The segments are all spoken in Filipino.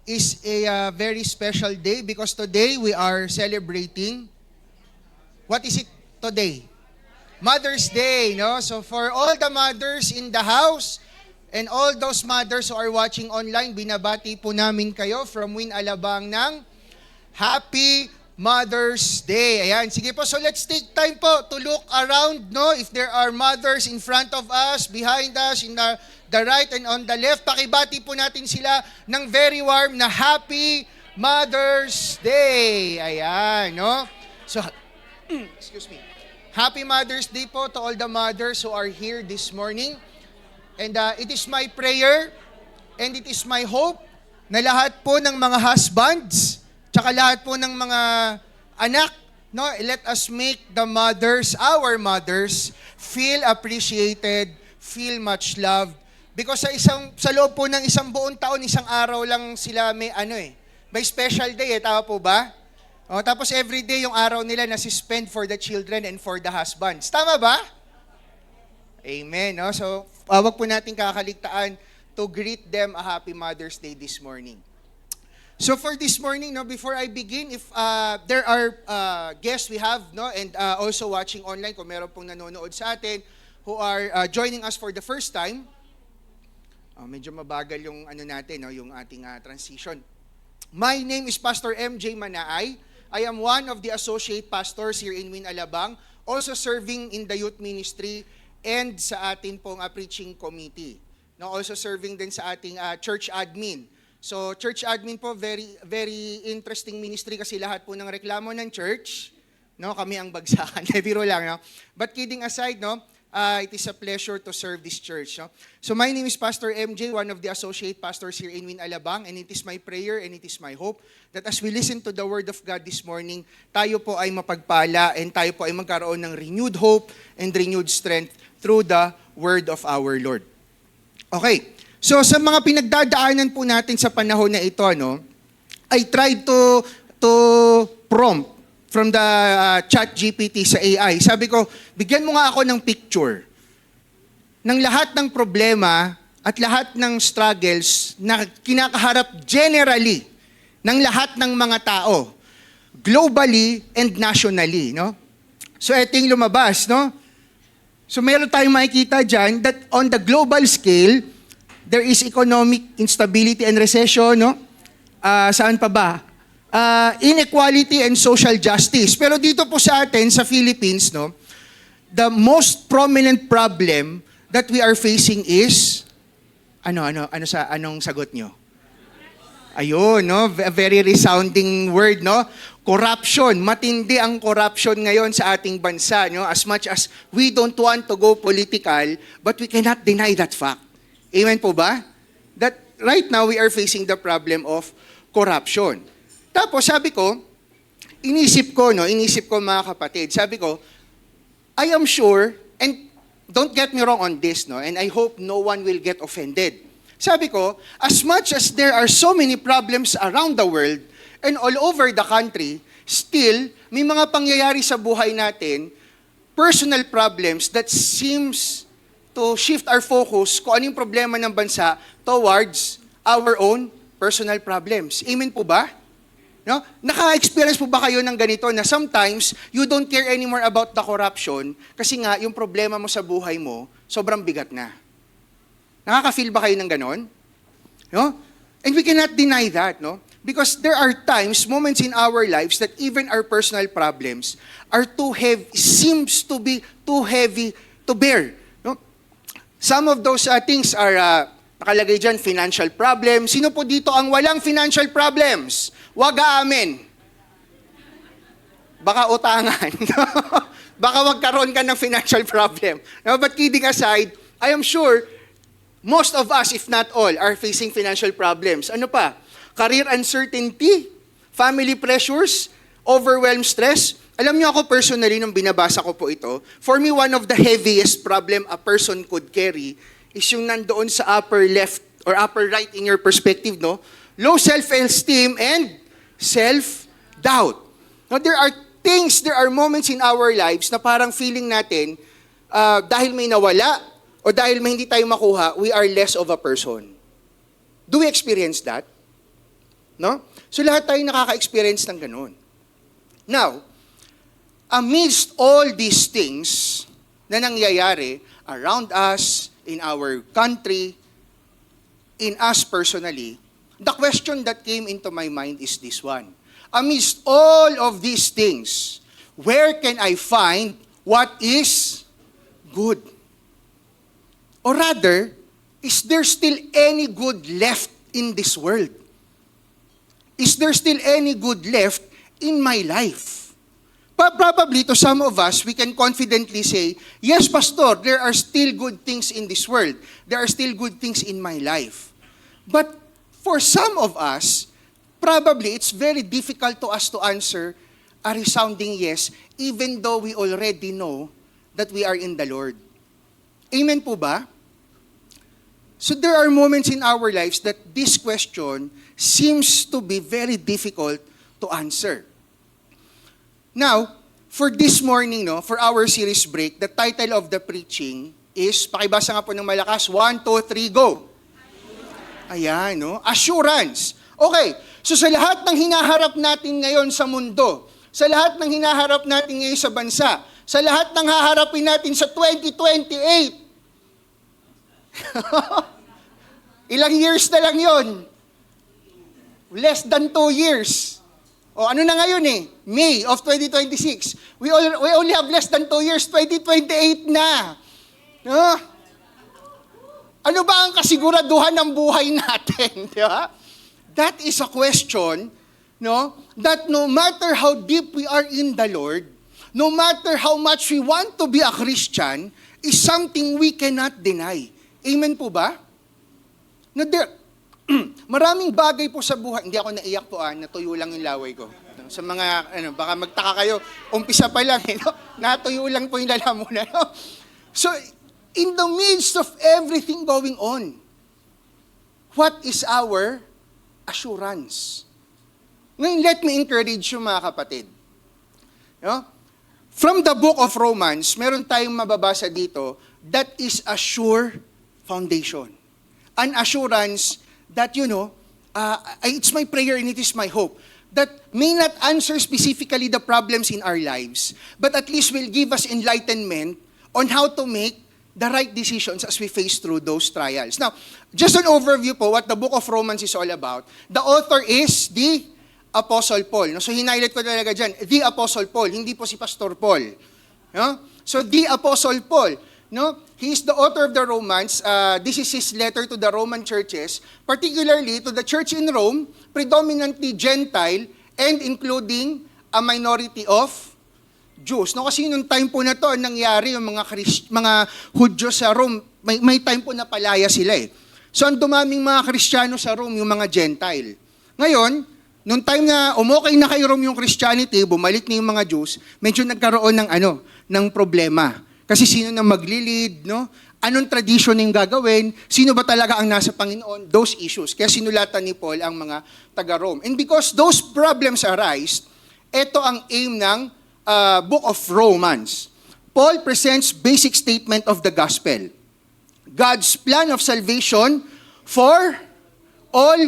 is a very special day because today we are celebrating, what is it today? Mother's Day, no? So for all the mothers in the house and all those mothers who are watching online, binabati po namin kayo from Win Alabang ng Happy Mother's Day. Ayan, sige po. So let's take time po to look around, no? If there are mothers in front of us, behind us, in the right and on the left, pakibati po natin sila ng very warm na Happy Mother's Day. Ayan, no? So, excuse me. Happy Mother's Day po to all the mothers who are here this morning. And it is my prayer and it is my hope na lahat po ng mga husbands tsaka lahat po ng mga anak, no, let us make the mothers, our mothers, feel appreciated, feel much loved. Because sa loob po ng isang buong taon, isang araw lang sila may special day, tama po ba? O, tapos every day yung araw nila nasi-spend for the children and for the husbands. Tama ba? Amen. No? So, wag po natin kakaligtaan to greet them a happy Mother's Day this morning. So for this morning, no, before I begin, if there are guests we have, no, and also watching online, kung meron pong nanonood sa atin, who are joining us for the first time, medyo mabagal yung natin, no, yung ating transition. My name is Pastor MJ Manaay. I am one of the associate pastors here in Win Alabang, also serving in the youth ministry and sa atin pong preaching committee. No, also serving din sa ating church admin. So, church admin po, very very interesting ministry kasi lahat po ng reklamo ng church, no, kami ang bagsakan. Biro lang, no? But kidding aside, no, it is a pleasure to serve this church, no? So, my name is Pastor MJ, one of the associate pastors here in Win Alabang, and it is my prayer and it is my hope that as we listen to the Word of God this morning, tayo po ay mapagpala and tayo po ay magkaroon ng renewed hope and renewed strength through the Word of our Lord. Okay. So sa mga pinagdadaanan po natin sa panahon na ito, no, I tried to prompt from the ChatGPT sa AI. Sabi ko, bigyan mo nga ako ng picture ng lahat ng problema at lahat ng struggles na kinakaharap generally ng lahat ng mga tao, globally and nationally, no? So ito yung lumabas, no? So meron tayong makikita dyan that on the global scale, there is economic instability and recession, no? Saan pa ba? Inequality and social justice. Pero dito po sa atin, sa Philippines, no, the most prominent problem that we are facing is, anong sagot nyo? Ayun, no? A very resounding word, no? Corruption. Matindi ang corruption ngayon sa ating bansa, no? As much as we don't want to go political, but we cannot deny that fact. Amen po ba? That right now we are facing the problem of corruption. Tapos sabi ko, inisip ko mga kapatid, sabi ko, I am sure, and don't get me wrong on this, no, and I hope no one will get offended. Sabi ko, as much as there are so many problems around the world and all over the country, still, may mga pangyayari sa buhay natin, personal problems that seems to shift our focus kung anong problema ng bansa towards our own personal problems. Amen po ba? No? Naka-experience po ba kayo ng ganito na sometimes you don't care anymore about the corruption kasi nga yung problema mo sa buhay mo sobrang bigat na. Nakaka-feel ba kayo ng ganon? No? And we cannot deny that, no? Because there are times, moments in our lives that even our personal problems are too heavy, seems to be too heavy to bear. Some of those things are, nakalagay dyan, financial problems. Sino po dito ang walang financial problems? Wag aamin. Baka utangan. Baka magkaroon ka ng financial problem. No, but kidding aside, I am sure most of us, if not all, are facing financial problems. Ano pa? Career uncertainty, family pressures, overwhelmed stress. Alam niyo ako personally, nung binabasa ko po ito, for me, one of the heaviest problem a person could carry is yung nandoon sa upper left or upper right in your perspective, no? Low self-esteem and self-doubt. Now, there are moments in our lives na parang feeling natin, dahil may nawala o dahil may hindi tayo makuha, we are less of a person. Do we experience that? No? So lahat tayo nakaka-experience ng ganun. Now, amidst all these things na nangyayari around us, in our country, in us personally, the question that came into my mind is this one. Amidst all of these things, where can I find what is good? Or rather, is there still any good left in this world? Is there still any good left in my life? Probably to some of us, we can confidently say, yes, Pastor, there are still good things in this world. There are still good things in my life. But for some of us, probably it's very difficult to us to answer a resounding yes, even though we already know that we are in the Lord. Amen po ba? So there are moments in our lives that this question seems to be very difficult to answer. Now, for this morning, for our series break, the title of the preaching is, pakibasa nga po ng malakas, 1, 2, 3, go! Ayan, assurance. Okay, so sa lahat ng hinaharap natin ngayon sa mundo, sa lahat ng hinaharap natin ngayon sa bansa, sa lahat ng haharapin natin sa 2028, ilang years na lang yon? Less than 2 years. O ano na ngayon May of 2026. We only have less than 2 years, 2028 na. No? Ano ba ang kasiguraduhan ng buhay natin? Di ba? That is a question, that no matter how deep we are in the Lord, no matter how much we want to be a Christian, is something we cannot deny. Amen po ba? Maraming bagay po sa buhay. Hindi ako naiyak po, natuyo lang yung laway ko. Sa mga, baka magtaka kayo, umpisa pa lang, natuyo lang po yung lalamunan. So, in the midst of everything going on, what is our assurance? Ngayon, let me encourage you mga kapatid. From the book of Romans, meron tayong mababasa dito, that is a sure foundation. An assurance that, it's my prayer and it is my hope, that may not answer specifically the problems in our lives, but at least will give us enlightenment on how to make the right decisions as we face through those trials. Now, just an overview po what the book of Romans is all about. The author is the Apostle Paul. So, hinighlight ko talaga dyan, the Apostle Paul, hindi po si Pastor Paul. So, the Apostle Paul, he is the author of the Romans. This is his letter to the Roman churches, particularly to the church in Rome, predominantly Gentile, and including a minority of Jews. Kasi nung time po na to, nangyari yung mga Hudyo sa Rome, may time po na palaya sila So, ang dumaming mga Kristiyano sa Rome, yung mga Gentile. Ngayon, nung time na umokay na kay Rome yung Christianity, bumalik na yung mga Jews, medyo nagkaroon ng problema. Kasi sino na maglilid, Anong tradition yung gagawin? Sino ba talaga ang nasa Panginoon? Those issues. Kaya sinulatan ni Paul ang mga taga-Rome. And because those problems arise, ito ang aim ng book of Romans. Paul presents basic statement of the gospel. God's plan of salvation for all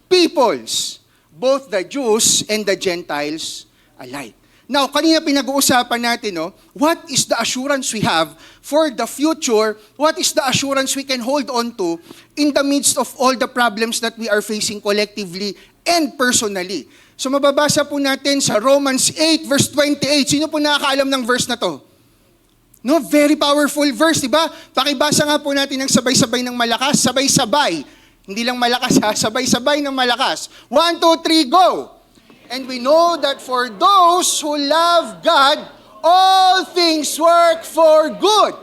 peoples, both the Jews and the Gentiles alike. Now, kanina pinag-uusapan natin, what is the assurance we have for the future? What is the assurance we can hold on to in the midst of all the problems that we are facing collectively and personally? So, mababasa po natin sa Romans 8 verse 28. Sino po nakakaalam ng verse na to? Very powerful verse, di ba? Pakibasa nga po natin ng sabay-sabay ng malakas. Sabay-sabay. Hindi lang malakas sabay-sabay ng malakas. 1, 2, 3, go! And we know that for those who love God, all things work for good.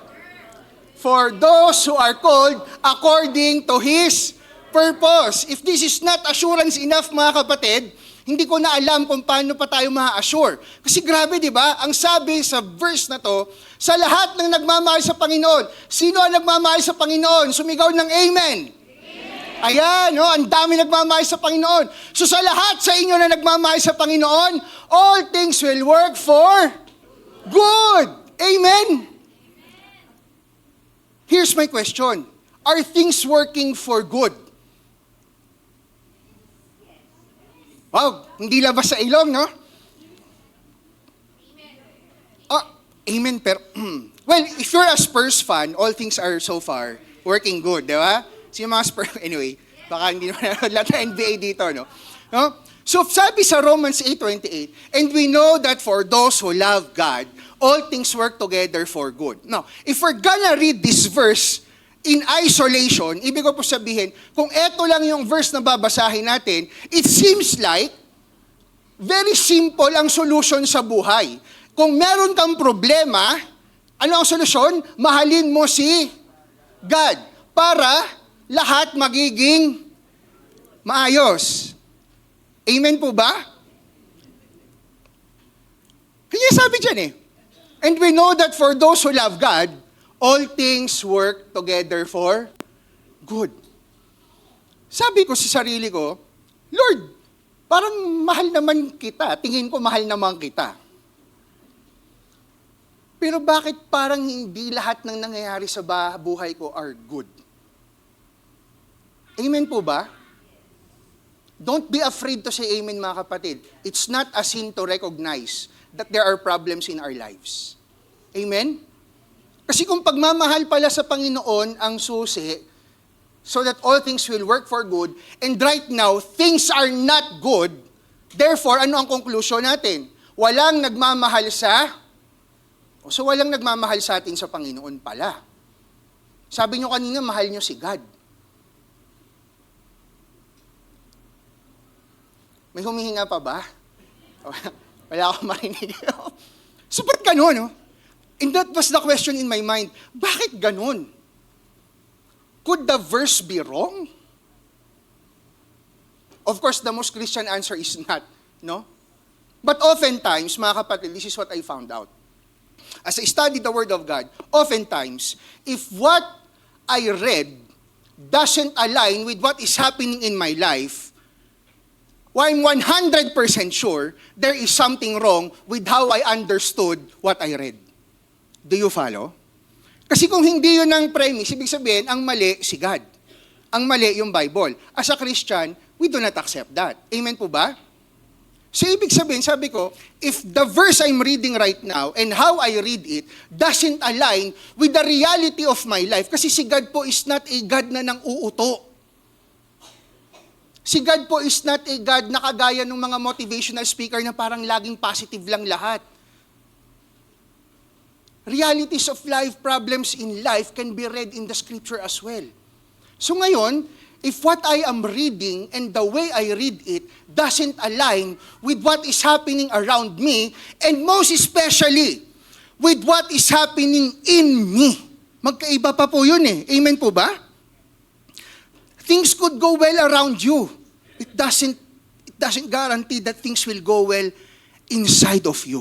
For those who are called according to His purpose. If this is not assurance enough, mga kapatid, hindi ko na alam kung paano pa tayo ma-assure. Kasi grabe, di ba? Ang sabi sa verse na to, sa lahat ng nagmamahal sa Panginoon, sino ang nagmamahal sa Panginoon? Sumigaw ng amen. Ayan, ang dami nagmamahal sa Panginoon. So sa lahat sa inyo na nagmamahal sa Panginoon, all things will work for good. Amen? Here's my question. Are things working for good? Wow, hindi labas sa ilong, no? Oh, amen. Pero, well, if you're a Spurs fan, all things are so far working good, di ba? So yung mga Spurs, anyway, baka hindi naman lahat ng NBA dito, no? No? So sabi sa Romans 8:28, and we know that for those who love God, all things work together for good. Now, if we're gonna read this verse in isolation, ibig ko po sabihin, kung eto lang yung verse na babasahin natin, it seems like very simple ang solution sa buhay. Kung meron kang problema, ano ang solusyon? Mahalin mo si God para lahat magiging maayos. Amen po ba? Kaya sabi dyan eh, and we know that for those who love God, all things work together for good. Sabi ko sa sarili ko, Lord, parang mahal naman kita. Tingin ko mahal naman kita. Pero bakit parang hindi lahat ng nangyayari sa buhay ko are good? Amen po ba? Don't be afraid to say amen, mga kapatid. It's not a sin to recognize that there are problems in our lives. Amen? Kasi kung pagmamahal pala sa Panginoon ang susi, so that all things will work for good, and right now, things are not good, therefore, ano ang conclusion natin? Walang nagmamahal walang nagmamahal sa atin sa Panginoon pala. Sabi nyo kanina, mahal nyo si God. May humihinga pa ba? Wala akong marinig. So, ba't ganun, no? And that was the question in my mind. Bakit ganun? Could the verse be wrong? Of course, the most Christian answer is not, no? But oftentimes, mga kapatid, this is what I found out. As I studied the Word of God, oftentimes, if what I read doesn't align with what is happening in my life, well, I'm 100% sure there is something wrong with how I understood what I read. Do you follow? Kasi kung hindi yun ang premise, ibig sabihin, ang mali si God. Ang mali yung Bible. As a Christian, we do not accept that. Amen po ba? So ibig sabihin, sabi ko, if the verse I'm reading right now and how I read it doesn't align with the reality of my life, kasi si God po is not a God na nang uuto. Si God po is not a God na kagaya ng mga motivational speaker na parang laging positive lang lahat. Realities of life, problems in life can be read in the scripture as well. So ngayon, if what I am reading and the way I read it doesn't align with what is happening around me, and most especially with what is happening in me, magkaiba pa po yun eh. Amen po ba? Things could go well around you. It doesn't guarantee that things will go well inside of you.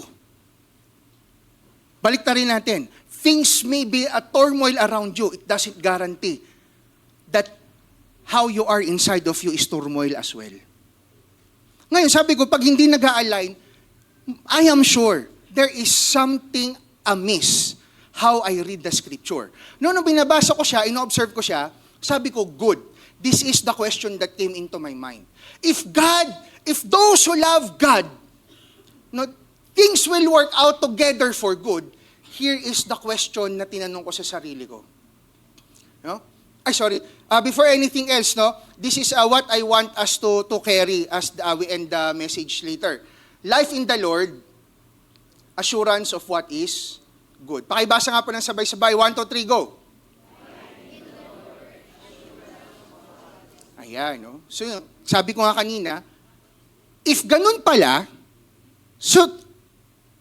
Balik na rin natin. Things may be a turmoil around you. It doesn't guarantee that how you are inside of you is turmoil as well. Ngayon, sabi ko, pag hindi nag-a-align, I am sure there is something amiss how I read the scripture. Nung binabasa ko siya, ino-observe ko siya, sabi ko, good. This is the question that came into my mind. If those who love God, no, things will work out together for good, here is the question na tinanong ko sa sarili ko. No? Before anything else, no, this is what I want us to carry as we end the message later. Life in the Lord, assurance of what is good. Pakibasa nga po ng sabay-sabay. 1, 2, 3, go. Ayan, no? So, sabi ko nga kanina, if ganun pala, so,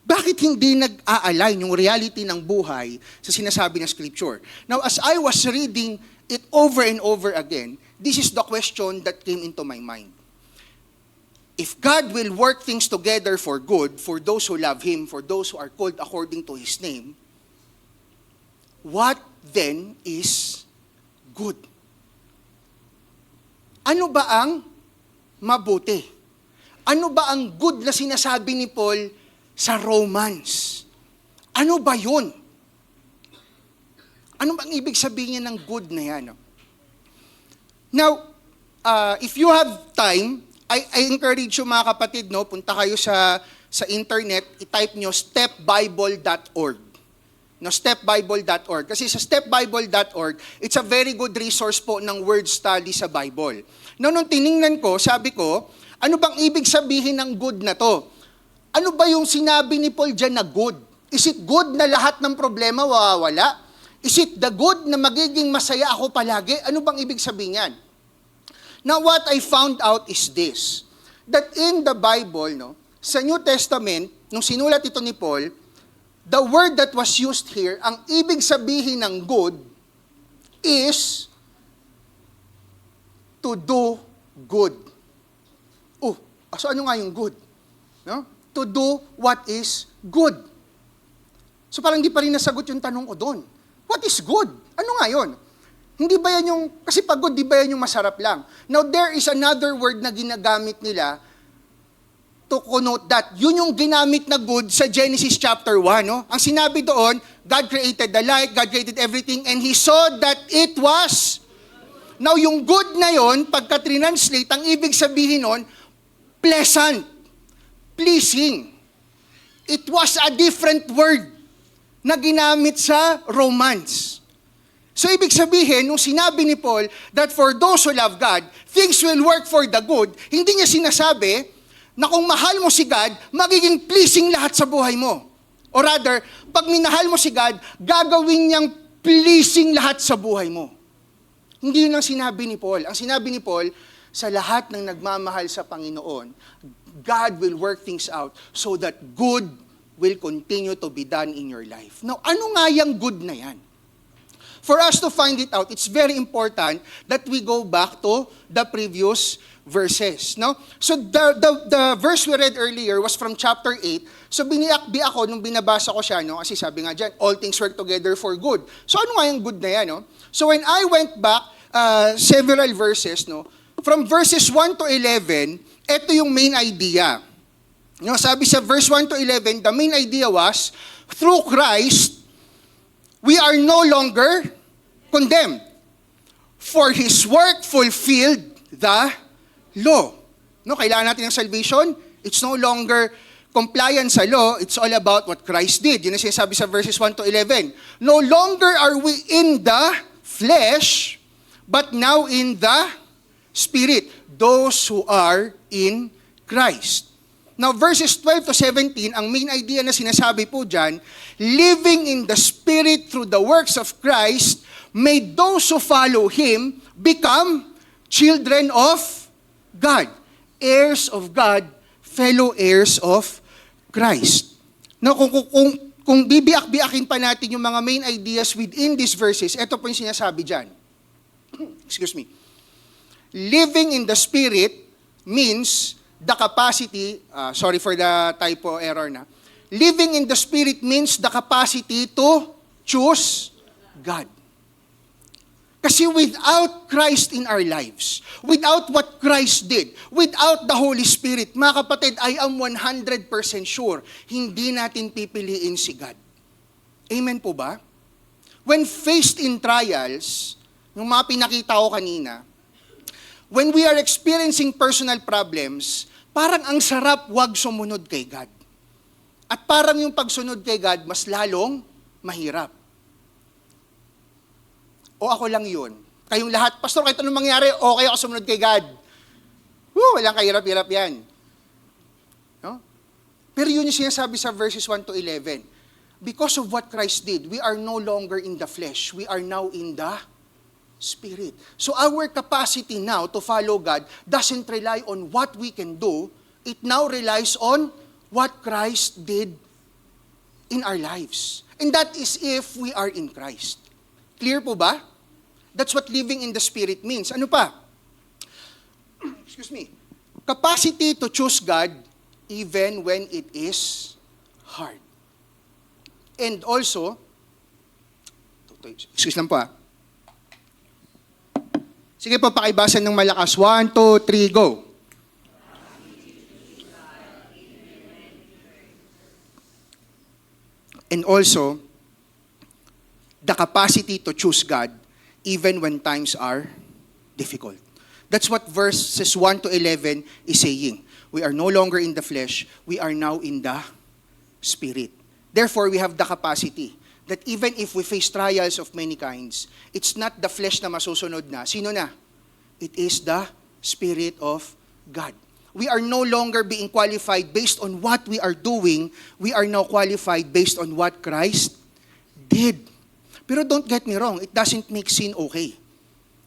bakit hindi nag-a-align yung reality ng buhay sa sinasabi ng Scripture? Now, as I was reading it over and over again, this is the question that came into my mind. If God will work things together for good, for those who love Him, for those who are called according to His name, what then is good? Ano ba ang mabuti? Ano ba ang good na sinasabi ni Paul sa Romans? Ano ba yun? Ano bang ibig sabihin ng good na yan? Now, if you have time, I encourage you mga kapatid, no, punta kayo sa internet, i-type nyo stepbible.org. No, stepbible.org. Kasi sa stepbible.org, it's a very good resource po ng word study sa Bible. No, nung tiningnan ko, sabi ko, ano bang ibig sabihin ng good na to? Ano ba yung sinabi ni Paul dyan na good? Is it good na lahat ng problema mawawala? Is it the good na magiging masaya ako palagi? Ano bang ibig sabihin yan? Now, what I found out is this, that in the Bible, no, sa New Testament, nung sinulat ito ni Paul, the word that was used here, ang ibig sabihin ng good is to do good. Oh, so ano nga yung good? No? To do what is good. So parang hindi pa rin nasagot yung tanong ko doon. What is good? Ano nga yun? Hindi ba yan yung, kasi pag good, di ba yan yung masarap lang? Now, there is another word na ginagamit nila to connote that. Yun yung ginamit na good sa Genesis chapter 1. No? Ang sinabi doon, God created the light, God created everything, and He saw that it was. Now, yung good na yon, pagka translate, ang ibig sabihin nun, pleasant, pleasing. It was a different word na ginamit sa Romans. So, ibig sabihin, nung sinabi ni Paul that for those who love God, things will work for the good, hindi niya sinasabi na kung mahal mo si God, magiging pleasing lahat sa buhay mo. Or rather, pag minahal mo si God, gagawin niyang pleasing lahat sa buhay mo. Hindi yun ang sinabi ni Paul. Ang sinabi ni Paul, sa lahat ng nagmamahal sa Panginoon, God will work things out so that good will continue to be done in your life. Now, ano nga yung good na yan? For us to find it out, it's very important that we go back to the previous verses. No? So the verse we read earlier was from chapter 8. So biniakbi ako nung binabasa ko siya, no? Kasi sabi nga dyan, all things work together for good. So ano nga yung good na yan? No? So when I went back several verses, no? From verses 1 to 11, ito yung main idea. No? Sabi sa verse 1 to 11, the main idea was, through Christ, we are no longer condemned. For His work fulfilled the law. No, kailangan natin ng salvation. It's no longer compliance sa law. It's all about what Christ did. Yun ang sinasabi sa verses 1 to 11. No longer are we in the flesh, but now in the Spirit. Those who are in Christ. Now, verses 12 to 17, ang main idea na sinasabi po dyan, living in the Spirit through the works of Christ, made those who follow Him become children of God, heirs of God, fellow heirs of Christ. Now, kung bibiyak-biyakin pa natin yung mga main ideas within these verses, ito po yung sinasabi dyan. Excuse me. Living in the Spirit means the capacity, sorry for the typo error na. Living in the Spirit means the capacity to choose God. Kasi without Christ in our lives, without what Christ did, without the Holy Spirit, mga kapatid, I am 100% sure, hindi natin pipiliin si God. Amen po ba? When faced in trials, yung mga pinakita ko kanina, when we are experiencing personal problems, parang ang sarap wag sumunod kay God. At parang yung pagsunod kay God, mas lalong mahirap. O ako lang yun. Kayong lahat, Pastor, kahit anong mangyari, okay ako sumunod kay God. Walang kahirap-hirap yan. No? Pero yun yung sinasabi sa verses 1 to 11. Because of what Christ did, we are no longer in the flesh. We are now in the Spirit. So our capacity now to follow God doesn't rely on what we can do. It now relies on what Christ did in our lives. And that is if we are in Christ. Clear po ba? That's what living in the Spirit means. Ano pa? Excuse me. Capacity to choose God even when it is hard. And also, excuse lang po Sige po, pakibasan ng malakas. 1, 2, 3, go. And also, the capacity to choose God even when times are difficult. That's what verses 1 to 11 is saying. We are no longer in the flesh, we are now in the Spirit. Therefore, we have the capacity that even if we face trials of many kinds, it's not the flesh na masusunod na. Sino na? It is the Spirit of God. We are no longer being qualified based on what we are doing. We are now qualified based on what Christ did. Pero don't get me wrong, it doesn't make sin okay.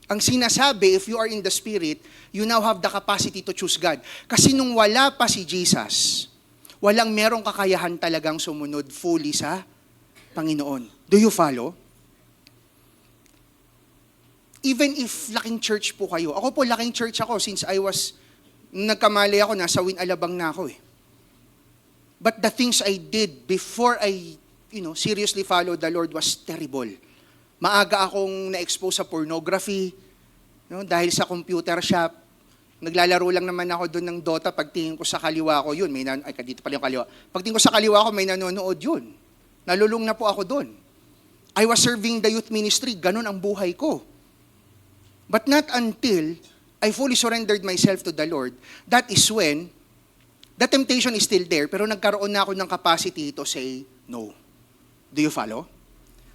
Ang sinasabi, if you are in the Spirit, you now have the capacity to choose God. Kasi nung wala pa si Jesus, walang merong kakayahan talagang sumunod fully sa Panginoon. Do you follow? Even if laking church po kayo, ako po laking church ako since nagkamali ako, nasa Win Alabang na ako eh. But the things I did before I, seriously followed the Lord was terrible. Maaga akong na-expose sa pornography, dahil sa computer shop. Naglalaro lang naman ako doon ng Dota, pagtingin ko sa kaliwa ko, yun, dito pala yung kaliwa. Pagtingin ko sa kaliwa ko, may nanonood yun. Nalulung na po ako doon. I was serving the youth ministry, ganun ang buhay ko. But not until I fully surrendered myself to the Lord, that is when the temptation is still there, pero nagkaroon na ako ng capacity to say no. Do you follow?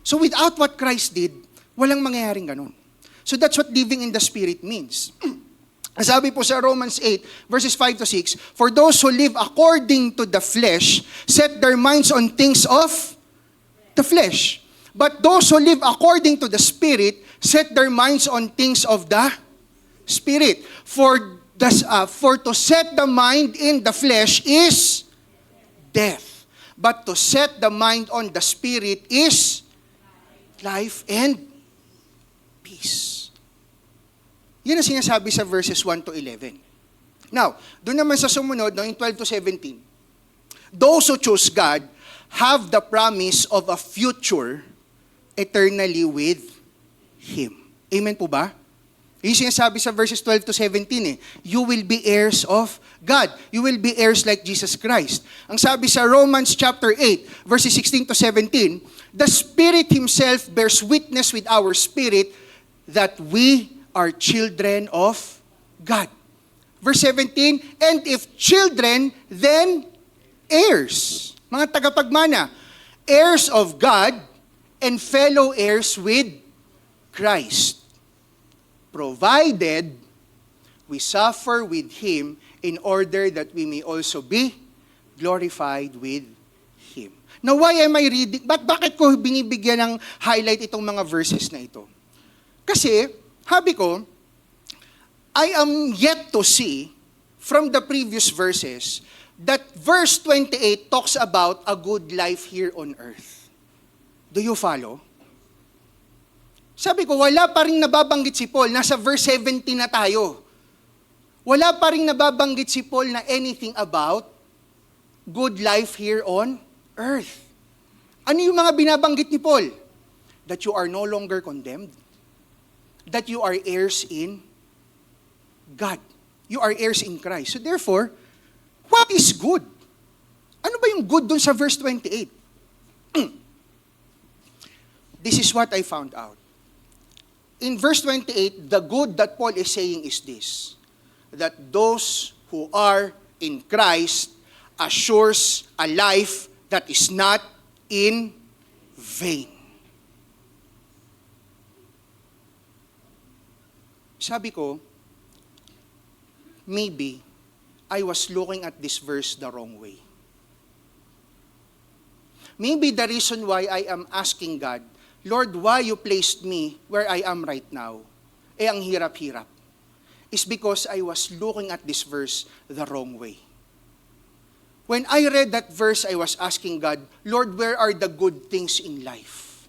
So without what Christ did, walang mangyayaring ganun. So that's what living in the Spirit means. Sabi po sa Romans 8, verses 5 to 6, for those who live according to the flesh, set their minds on things of the flesh. But those who live according to the Spirit, set their minds on things of the Spirit. For to set the mind in the flesh is death. But to set the mind on the Spirit is life and peace. Yan ang sinasabi sa verses 1 to 11. Now, doon naman sa sumunod, in 12 to 17, those who choose God have the promise of a future eternally with Him. Amen po ba? Yung sinasabi sa verses 12 to 17 you will be heirs of God. You will be heirs like Jesus Christ. Ang sabi sa Romans chapter 8, verses 16 to 17, the Spirit Himself bears witness with our spirit that we are children of God. Verse 17, and if children, then heirs. Mga tagapagmana, heirs of God and fellow heirs with Christ, provided we suffer with Him in order that we may also be glorified with Him. Now, why am I reading? Bakit ko binibigyan ng highlight itong mga verses na ito? Kasi, sabi ko, I am yet to see from the previous verses that verse 28 talks about a good life here on earth. Do you follow? Sabi ko, wala pa rin nababanggit si Paul. Nasa verse 17 na tayo. Wala pa rin nababanggit si Paul na anything about good life here on earth. Ano yung mga binabanggit ni Paul? That you are no longer condemned. That you are heirs in God. You are heirs in Christ. So therefore, what is good? Ano ba yung good dun sa verse 28? This is what I found out. In verse 28, the good that Paul is saying is this, that those who are in Christ assures a life that is not in vain. Sabi ko, maybe I was looking at this verse the wrong way. Maybe the reason why I am asking God, Lord, why you placed me where I am right now, ang hirap-hirap, is because I was looking at this verse the wrong way. When I read that verse, I was asking God, Lord, where are the good things in life?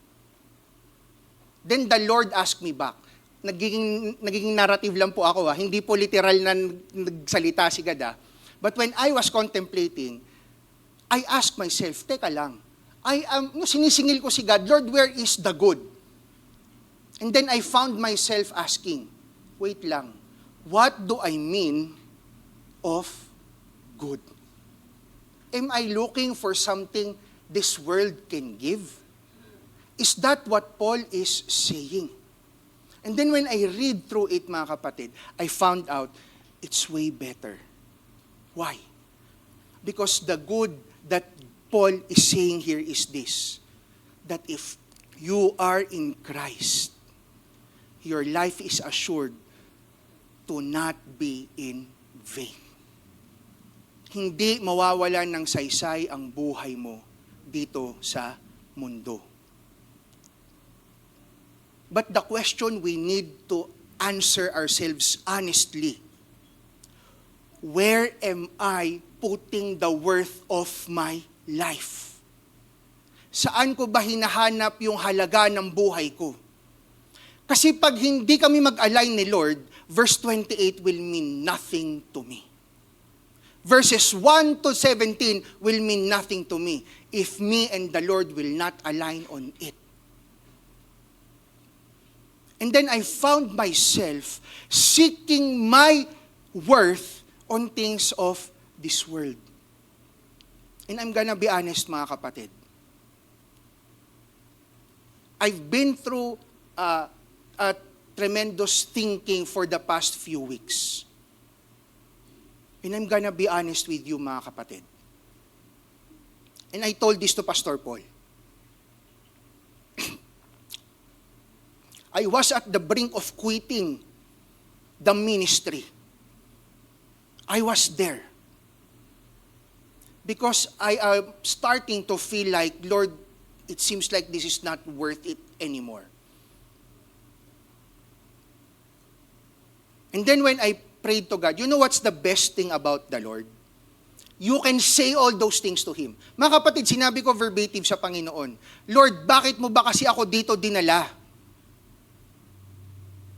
Then the Lord asked me back. Nagiging narrative lang po ako, hindi po literal na nagsalita si God. But when I was contemplating, I asked myself, teka lang, sinisingil ko si God, Lord, where is the good? And then I found myself asking, wait lang, what do I mean of good? Am I looking for something this world can give? Is that what Paul is saying? And then when I read through it, mga kapatid, I found out it's way better. Why? Because the good that Paul is saying here is this, that if you are in Christ, your life is assured to not be in vain. Hindi mawawalan ng saysay ang buhay mo dito sa mundo. But the question we need to answer ourselves honestly, where am I putting the worth of my life? Saan ko ba hinahanap yung halaga ng buhay ko? Kasi pag hindi kami mag-align ni Lord, verse 28 will mean nothing to me. Verses 1 to 17 will mean nothing to me if me and the Lord will not align on it. And then I found myself seeking my worth on things of this world. And I'm gonna be honest, mga kapatid. I've been through a tremendous thinking for the past few weeks. And I'm gonna be honest with you, mga kapatid. And I told this to Pastor Paul. I was at the brink of quitting the ministry. I was there. Because I am starting to feel like, Lord, it seems like this is not worth it anymore. And then when I prayed to God, you know what's the best thing about the Lord? You can say all those things to Him. Mga kapatid, sinabi ko verbatim sa Panginoon, Lord, bakit mo ba kasi ako dito dinala?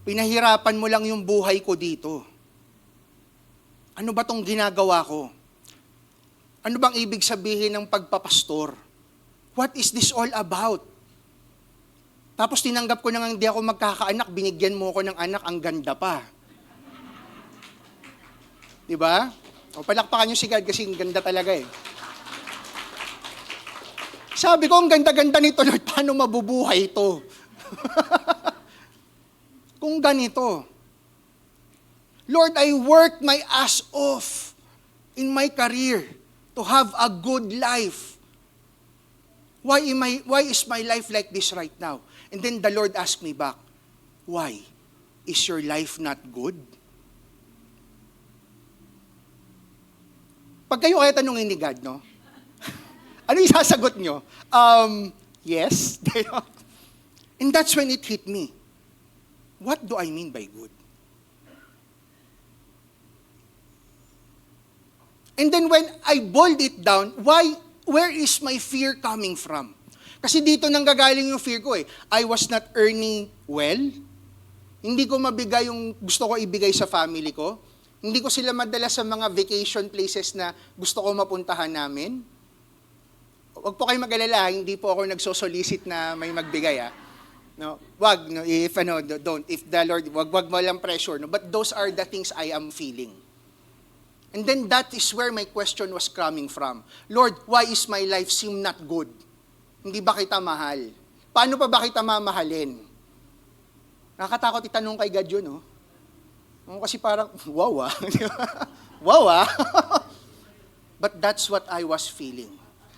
Pinahirapan mo lang yung buhay ko dito. Ano ba tong ginagawa ko? Ano bang ibig sabihin ng pagpapastor? What is this all about? Tapos tinanggap ko na nga hindi ako magkakaanak, binigyan mo ako ng anak, ang ganda pa. Diba? O palakpakan nyo si God kasi ang ganda talaga eh. Sabi ko, ang ganda-ganda nito, Lord, paano mabubuhay ito? Kung ganito, Lord, I worked my ass off in my career to have a good life. Why is my life like this right now? And then the Lord asked me back, why? Is your life not good? Pag kayo kaya tanungin ni God, no? Ano yung sasagot nyo? Yes. And that's when it hit me. What do I mean by good? And then when I boiled it down, where is my fear coming from? Kasi dito nanggagaling yung fear ko eh. I was not earning well. Hindi ko mabigay yung gusto ko ibigay sa family ko. Hindi ko sila madala sa mga vacation places na gusto ko mapuntahan namin. Huwag po kayo mag-alala, hindi po ako nagsosolicit na may magbigay No, wag no don't if the Lord wag mo lang pressure no, but those are the things I am feeling. And then that is where my question was coming from. Lord, why is my life seem not good? Hindi ba kita mahal? Paano pa ba kita mamahalin? Nakakatakot itanong kay God yun, no? Kasi parang, wow. Wow. But that's what I was feeling.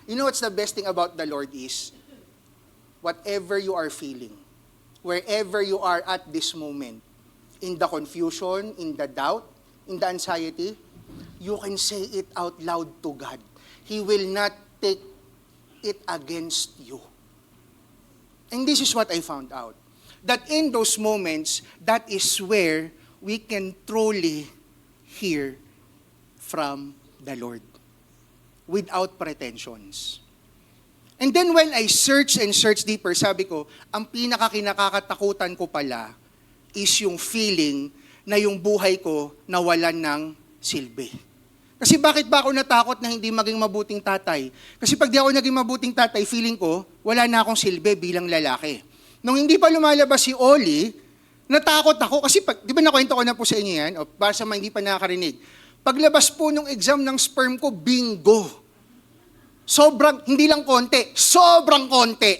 You know what's the best thing about the Lord is, whatever you are feeling, wherever you are at this moment, in the confusion, in the doubt, in the anxiety, you can say it out loud to God. He will not take it against you. And this is what I found out. That in those moments, that is where we can truly hear from the Lord without pretensions. And then when I search and search deeper, sabi ko, ang pinakakinakatakutan ko pala is yung feeling na yung buhay ko nawalan ng silbi. Kasi bakit ba ako natakot na hindi maging mabuting tatay? Kasi pag di ako naging mabuting tatay, feeling ko, wala na akong silbi bilang lalaki. Nung hindi pa lumalabas si Oli, natakot ako. Kasi di ba nakwento ko na po sa inyo yan? O para sa mga hindi pa nakakarinig. Paglabas po nung exam ng sperm ko, bingo. Sobrang, hindi lang konti, sobrang konti.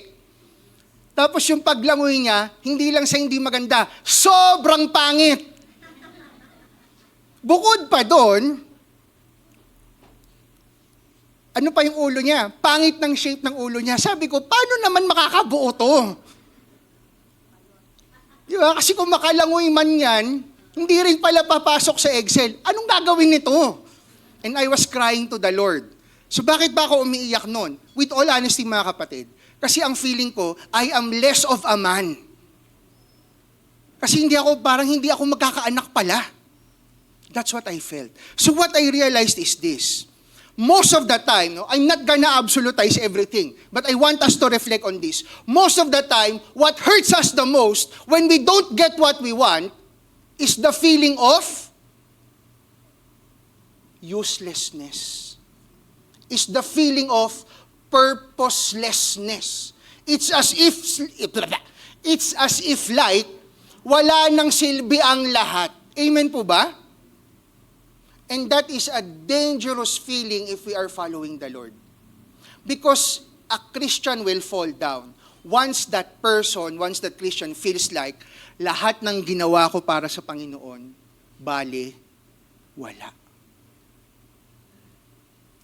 Tapos yung paglangoy niya, hindi lang sa hindi maganda, sobrang pangit. Bukod pa doon, ano pa yung ulo niya? Pangit ng shape ng ulo niya. Sabi ko, paano naman makakabuo to? Di ba? Kasi kung makalangoy man yan, hindi rin pala papasok sa Excel. Anong gagawin nito? And I was crying to the Lord. So bakit ba ako umiiyak noon? With all honesty mga kapatid, kasi ang feeling ko, I am less of a man. Kasi parang hindi ako magkakaanak pala. That's what I felt. So what I realized is this. Most of the time, I'm not gonna absolutize everything, but I want us to reflect on this. Most of the time, what hurts us the most when we don't get what we want is the feeling of uselessness. Is the feeling of purposelessness. It's as if like wala nang silbi ang lahat. Amen po ba? And that is a dangerous feeling if we are following the Lord. Because a Christian will fall down once that Christian feels like lahat ng ginawa ko para sa Panginoon, bale, wala.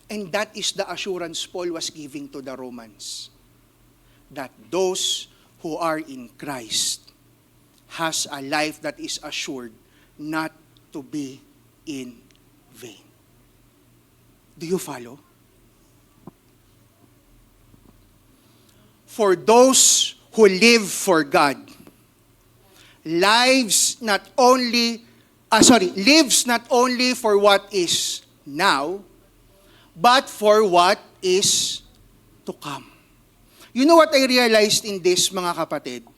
And that is the assurance Paul was giving to the Romans. That those who are in Christ has a life that is assured not to be in vain. Do you follow? For those who live for God, lives not only for what is now, but for what is to come. You know what I realized in this, mga kapatid?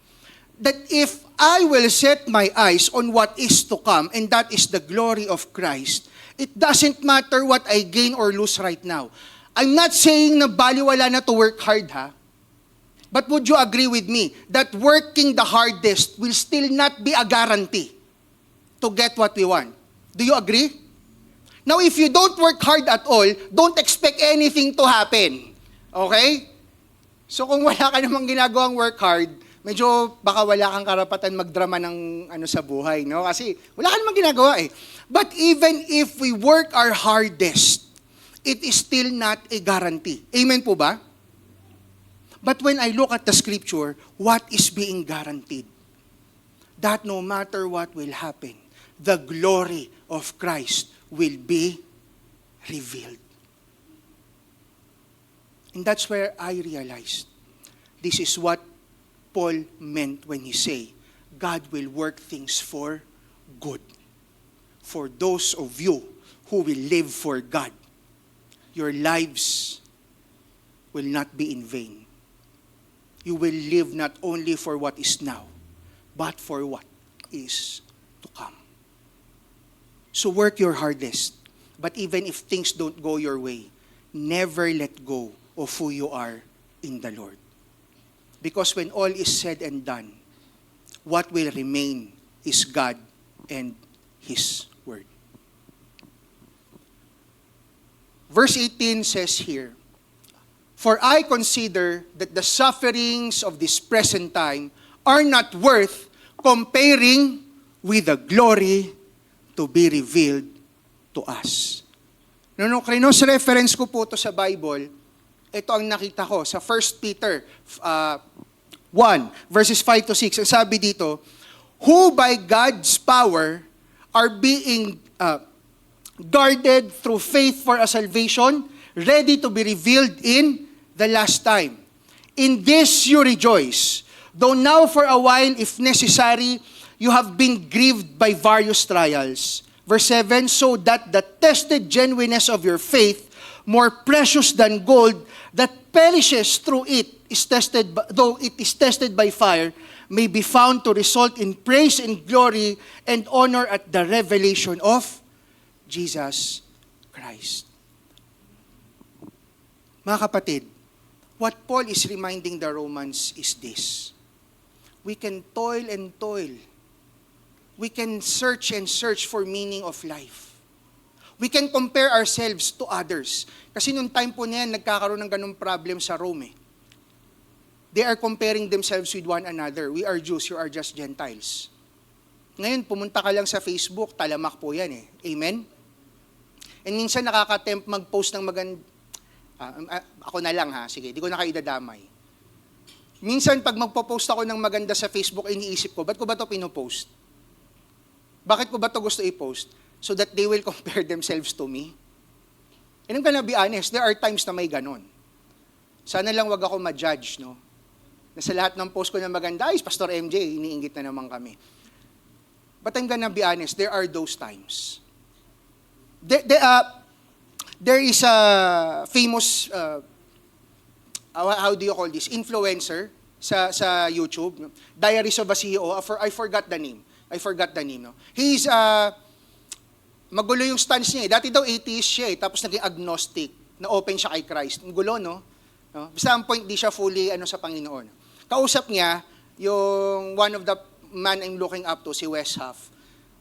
That if I will set my eyes on what is to come, and that is the glory of Christ, it doesn't matter what I gain or lose right now. I'm not saying na baliwala na to work hard, ha? But would you agree with me that working the hardest will still not be a guarantee to get what we want? Do you agree? Now, if you don't work hard at all, don't expect anything to happen. Okay? So kung wala ka namang ginagawang work hard, medyo baka wala kang karapatan magdrama ng sa buhay, no? Kasi wala ka namang ginagawa eh. But even if we work our hardest, it is still not a guarantee. Amen po ba? But when I look at the scripture, what is being guaranteed? That no matter what will happen, the glory of Christ will be revealed. And that's where I realized this is what Paul meant when he say, God will work things for good. For those of you who will live for God, your lives will not be in vain. You will live not only for what is now, but for what is to come. So work your hardest. But even if things don't go your way, never let go of who you are in the Lord. Because when all is said and done, what will remain is God and His Word. Verse 18 says here, "For I consider that the sufferings of this present time are not worth comparing with the glory to be revealed to us." No, reference ko po to sa Bible. Ito ang nakita ko sa 1 Peter 1, verses 5 to 6. Ang sabi dito, "Who by God's power are being guarded through faith for a salvation, ready to be revealed in the last time. In this you rejoice, though now for a while, if necessary, you have been grieved by various trials." Verse 7, "So that the tested genuineness of your faith, more precious than gold, that perishes though it is tested by fire, may be found to result in praise and glory and honor at the revelation of Jesus Christ." Mga kapatid, what Paul is reminding the Romans is this. We can toil and toil. We can search and search for meaning of life. We can compare ourselves to others. Kasi nung time po niyan, nagkakaroon ng ganung problem sa Rome. they are comparing themselves with one another. We are Jews, you are just Gentiles. Ngayon, pumunta ka lang sa Facebook, talamak po yan eh. Amen? And minsan nakaka-tempt mag-post ng ako na lang ha, sige, di ko na kayo idadamay. Minsan pag magpo-post ako ng maganda sa Facebook, iniisip ko, ba't ko ba ito pinopost? Bakit ko ba ito gusto i-post? So that they will compare themselves to me. And I'm gonna be honest, there are times na may ganon. Sana lang wag ako ma-judge, no? Na sa lahat ng post ko na maganda, ay, Pastor MJ, iniinggit na naman kami. But I'm gonna be honest, there are those times. There is a famous, how do you call this, influencer sa YouTube, Diaries of a CEO, I forgot the name. No? He's, magulo yung stance niya eh. Dati daw atheist siya eh, tapos naging agnostic, na open siya kay Christ. Magulo, no? Basta ang point, di siya fully sa Panginoon. Kausap niya, yung one of the man I'm looking up to, si Wes Huff.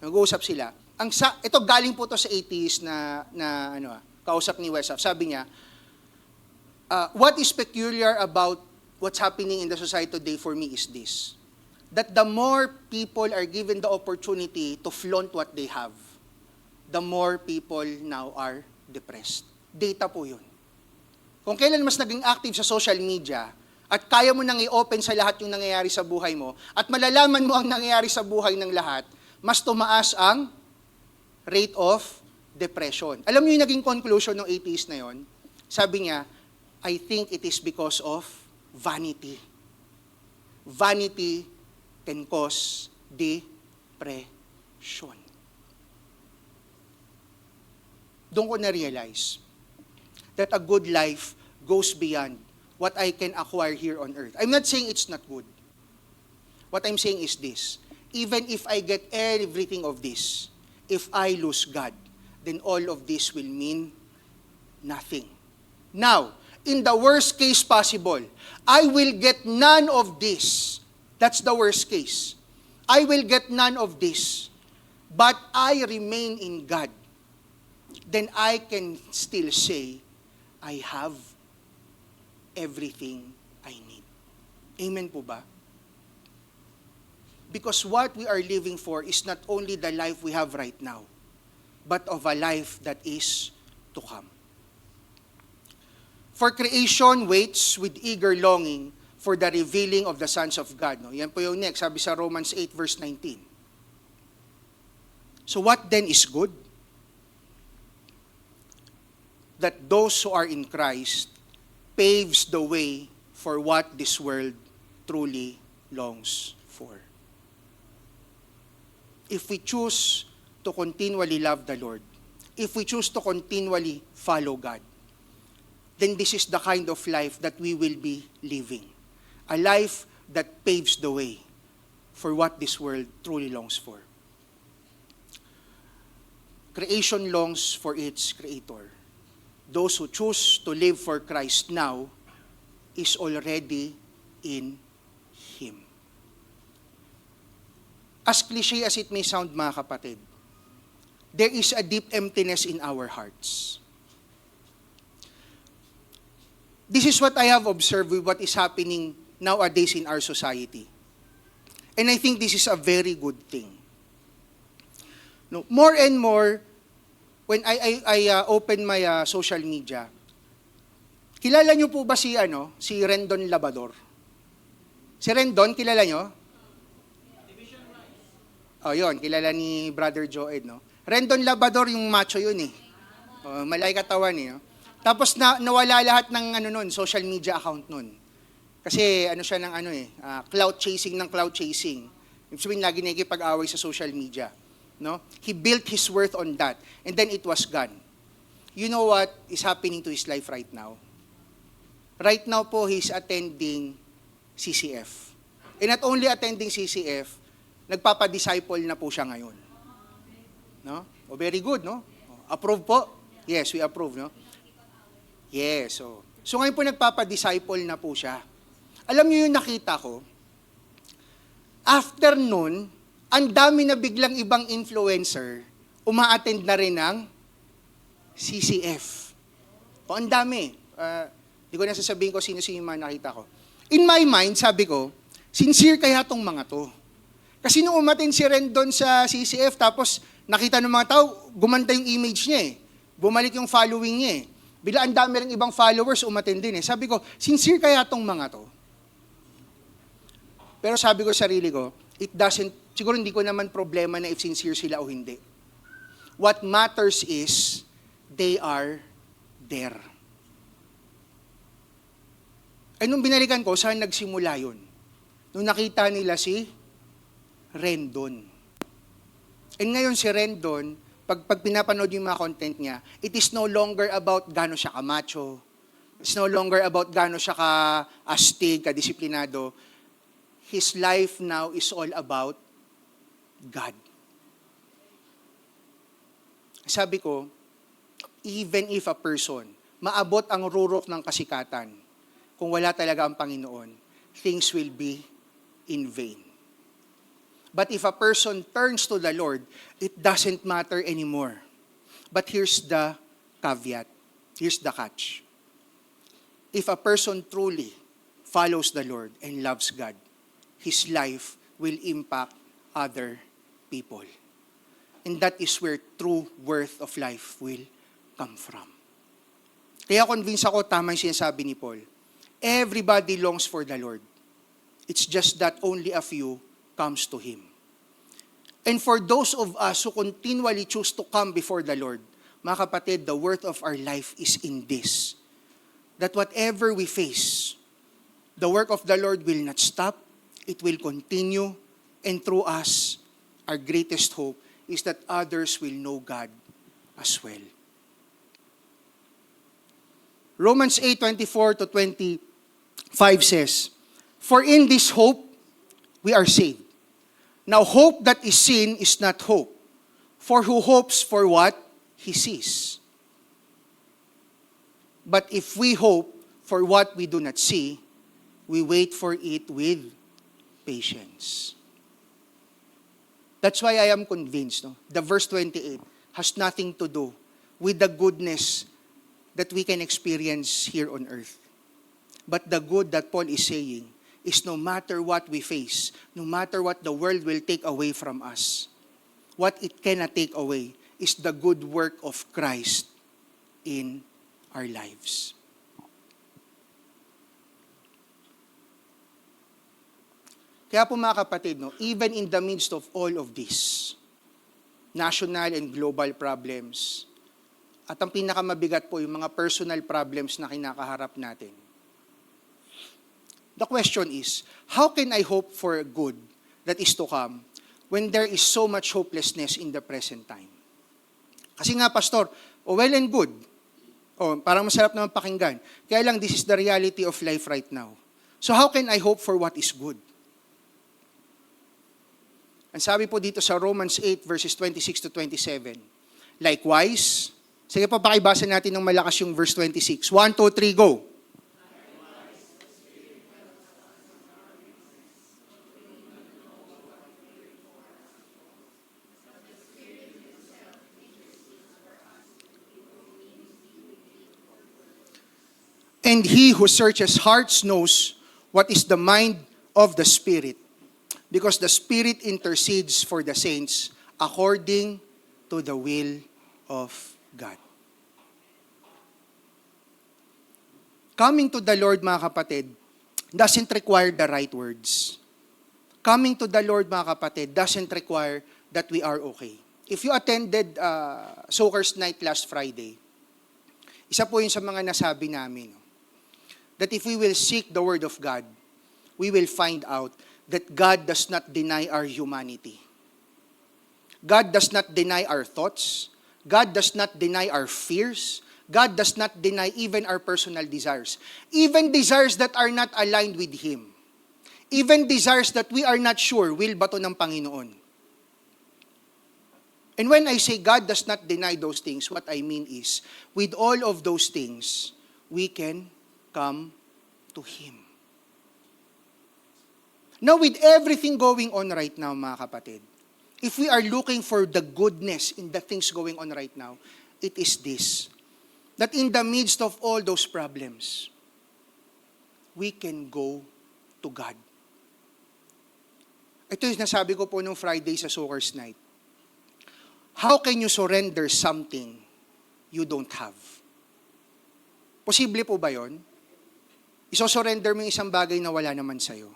Nag-uusap sila. Ito galing po to sa atheist na kausap ni Wes Huff. Sabi niya, what is peculiar about what's happening in the society today for me is this. That the more people are given the opportunity to flaunt what they have, the more people now are depressed. Data po yun. Kung kailan mas naging active sa social media, at kaya mo nang i-open sa lahat yung nangyayari sa buhay mo, at malalaman mo ang nangyayari sa buhay ng lahat, mas tumaas ang rate of depression. Alam niyo yung naging conclusion ng atheist na yon? Sabi niya, I think it is because of vanity. Vanity can cause depression. Doon ko na-realize that a good life goes beyond what I can acquire here on earth. I'm not saying it's not good. What I'm saying is this. Even if I get everything of this, if I lose God, then all of this will mean nothing. Now, in the worst case possible, I will get none of this. That's the worst case. I will get none of this, but I remain in God. Then I can still say, I have everything I need. Amen po ba? Because what we are living for is not only the life we have right now, but of a life that is to come. For creation waits with eager longing for the revealing of the sons of God. No? Yan po yung next, sabi sa Romans 8 verse 19. So what then is good? That those who are in Christ paves the way for what this world truly longs for. If we choose to continually love the Lord, if we choose to continually follow God, then this is the kind of life that we will be living. A life that paves the way for what this world truly longs for. Creation longs for its Creator. Those who choose to live for Christ now is already in Him. As cliche as it may sound, mga kapatid, there is a deep emptiness in our hearts. This is what I have observed with what is happening nowadays in our society. And I think this is a very good thing. No, more and more, when I open my social media, kilala niyo po ba si Rendon Labrador? Si Rendon, kilala niyo? Oh, yun, kilala ni Brother Joed, no? Rendon Labrador, yung macho yun eh. Malay katawan eh. No? Tapos nawala lahat ng social media account nun. Kasi siya ng cloud chasing. Ibig sabihin, lagi nakikipag-away sa social media. No? He built his worth on that. And then it was gone. You know what is happening to his life right now? Right now po, he's attending CCF. And not only attending CCF, nagpapadisciple na po siya ngayon. No? Oh, very good, no? Approve po? Yes, we approve, no? Yes, so ngayon po nagpapadisciple na po siya. Alam niyo yung nakita ko? After nun, ang dami na biglang ibang influencer, uma-attend na rin ng CCF. O, ang dami. Di ko na sasabihin ko sino-sino yung mga nakita ko. In my mind, sabi ko, sincere kaya tong mga to. Kasi nung umatin si Ren doon sa CCF, tapos nakita ng mga tao, gumanda yung image niya eh. Bumalik yung following niya eh. Bila ang dami rin ibang followers, umatin din eh. Sabi ko, sincere kaya tong mga to? Pero sabi ko sa sarili ko, it doesn't, siguro hindi ko naman problema na if sincere sila o hindi. What matters is, they are there. Ay nung binalikan ko, saan nagsimula yun? Nung nakita nila si Rendon. And ngayon si Rendon, pag pinapanood yung mga content niya, it is no longer about gaano siya kamacho. It's no longer about gaano siya ka-astig, ka-disiplinado. His life now is all about God. Sabi ko, even if a person maabot ang rurok ng kasikatan, kung wala talaga ang Panginoon, things will be in vain. But if a person turns to the Lord, it doesn't matter anymore. But here's the caveat. Here's the catch. If a person truly follows the Lord and loves God, his life will impact other people. And that is where true worth of life will come from. Kaya convinced ako, tama yung sinasabi ni Paul. Everybody longs for the Lord. It's just that only a few comes to Him. And for those of us who continually choose to come before the Lord, mga kapatid, the worth of our life is in this. That whatever we face, the work of the Lord will not stop. It will continue. And through us, our greatest hope is that others will know God as well. Romans 8:24 to 25 says, "For in this hope we are saved. Now hope that is seen is not hope. For who hopes for what he sees? But if we hope for what we do not see, we wait for it with patience." That's why I am convinced, the verse 28 has nothing to do with the goodness that we can experience here on earth. But the good that Paul is saying is no matter what we face, no matter what the world will take away from us, what it cannot take away is the good work of Christ in our lives. Kaya po mga kapatid, even in the midst of all of this, national and global problems, at ang pinakamabigat po yung mga personal problems na kinakaharap natin. The question is, how can I hope for a good that is to come when there is so much hopelessness in the present time? Kasi nga, Pastor, well and good. Parang masarap naman pakinggan. Kaya lang, this is the reality of life right now. So how can I hope for what is good? Ang sabi po dito sa Romans 8 verses 26 to 27, likewise, sige po, pakibasa natin ng malakas yung verse 26. 1, 2, 3, go. And he who searches hearts knows what is the mind of the Spirit, because the Spirit intercedes for the saints according to the will of God. Coming to the Lord, mga kapatid, doesn't require the right words. Coming to the Lord, mga kapatid, doesn't require that we are okay. If you attended Soakers Night last Friday, isa po yun sa mga nasabi namin, that if we will seek the Word of God, we will find out that God does not deny our humanity. God does not deny our thoughts. God does not deny our fears. God does not deny even our personal desires. Even desires that are not aligned with Him. Even desires that we are not sure will ba to ng Panginoon. And when I say God does not deny those things, what I mean is, with all of those things, we can come to Him. Now, with everything going on right now, mga kapatid, if we are looking for the goodness in the things going on right now, it is this, that in the midst of all those problems, we can go to God. Ito yung nasabi ko po nung Friday sa Soakers Night. How can you surrender something you don't have? Posible po ba yun? Iso-surrender mo yung isang bagay na wala naman sa'yo.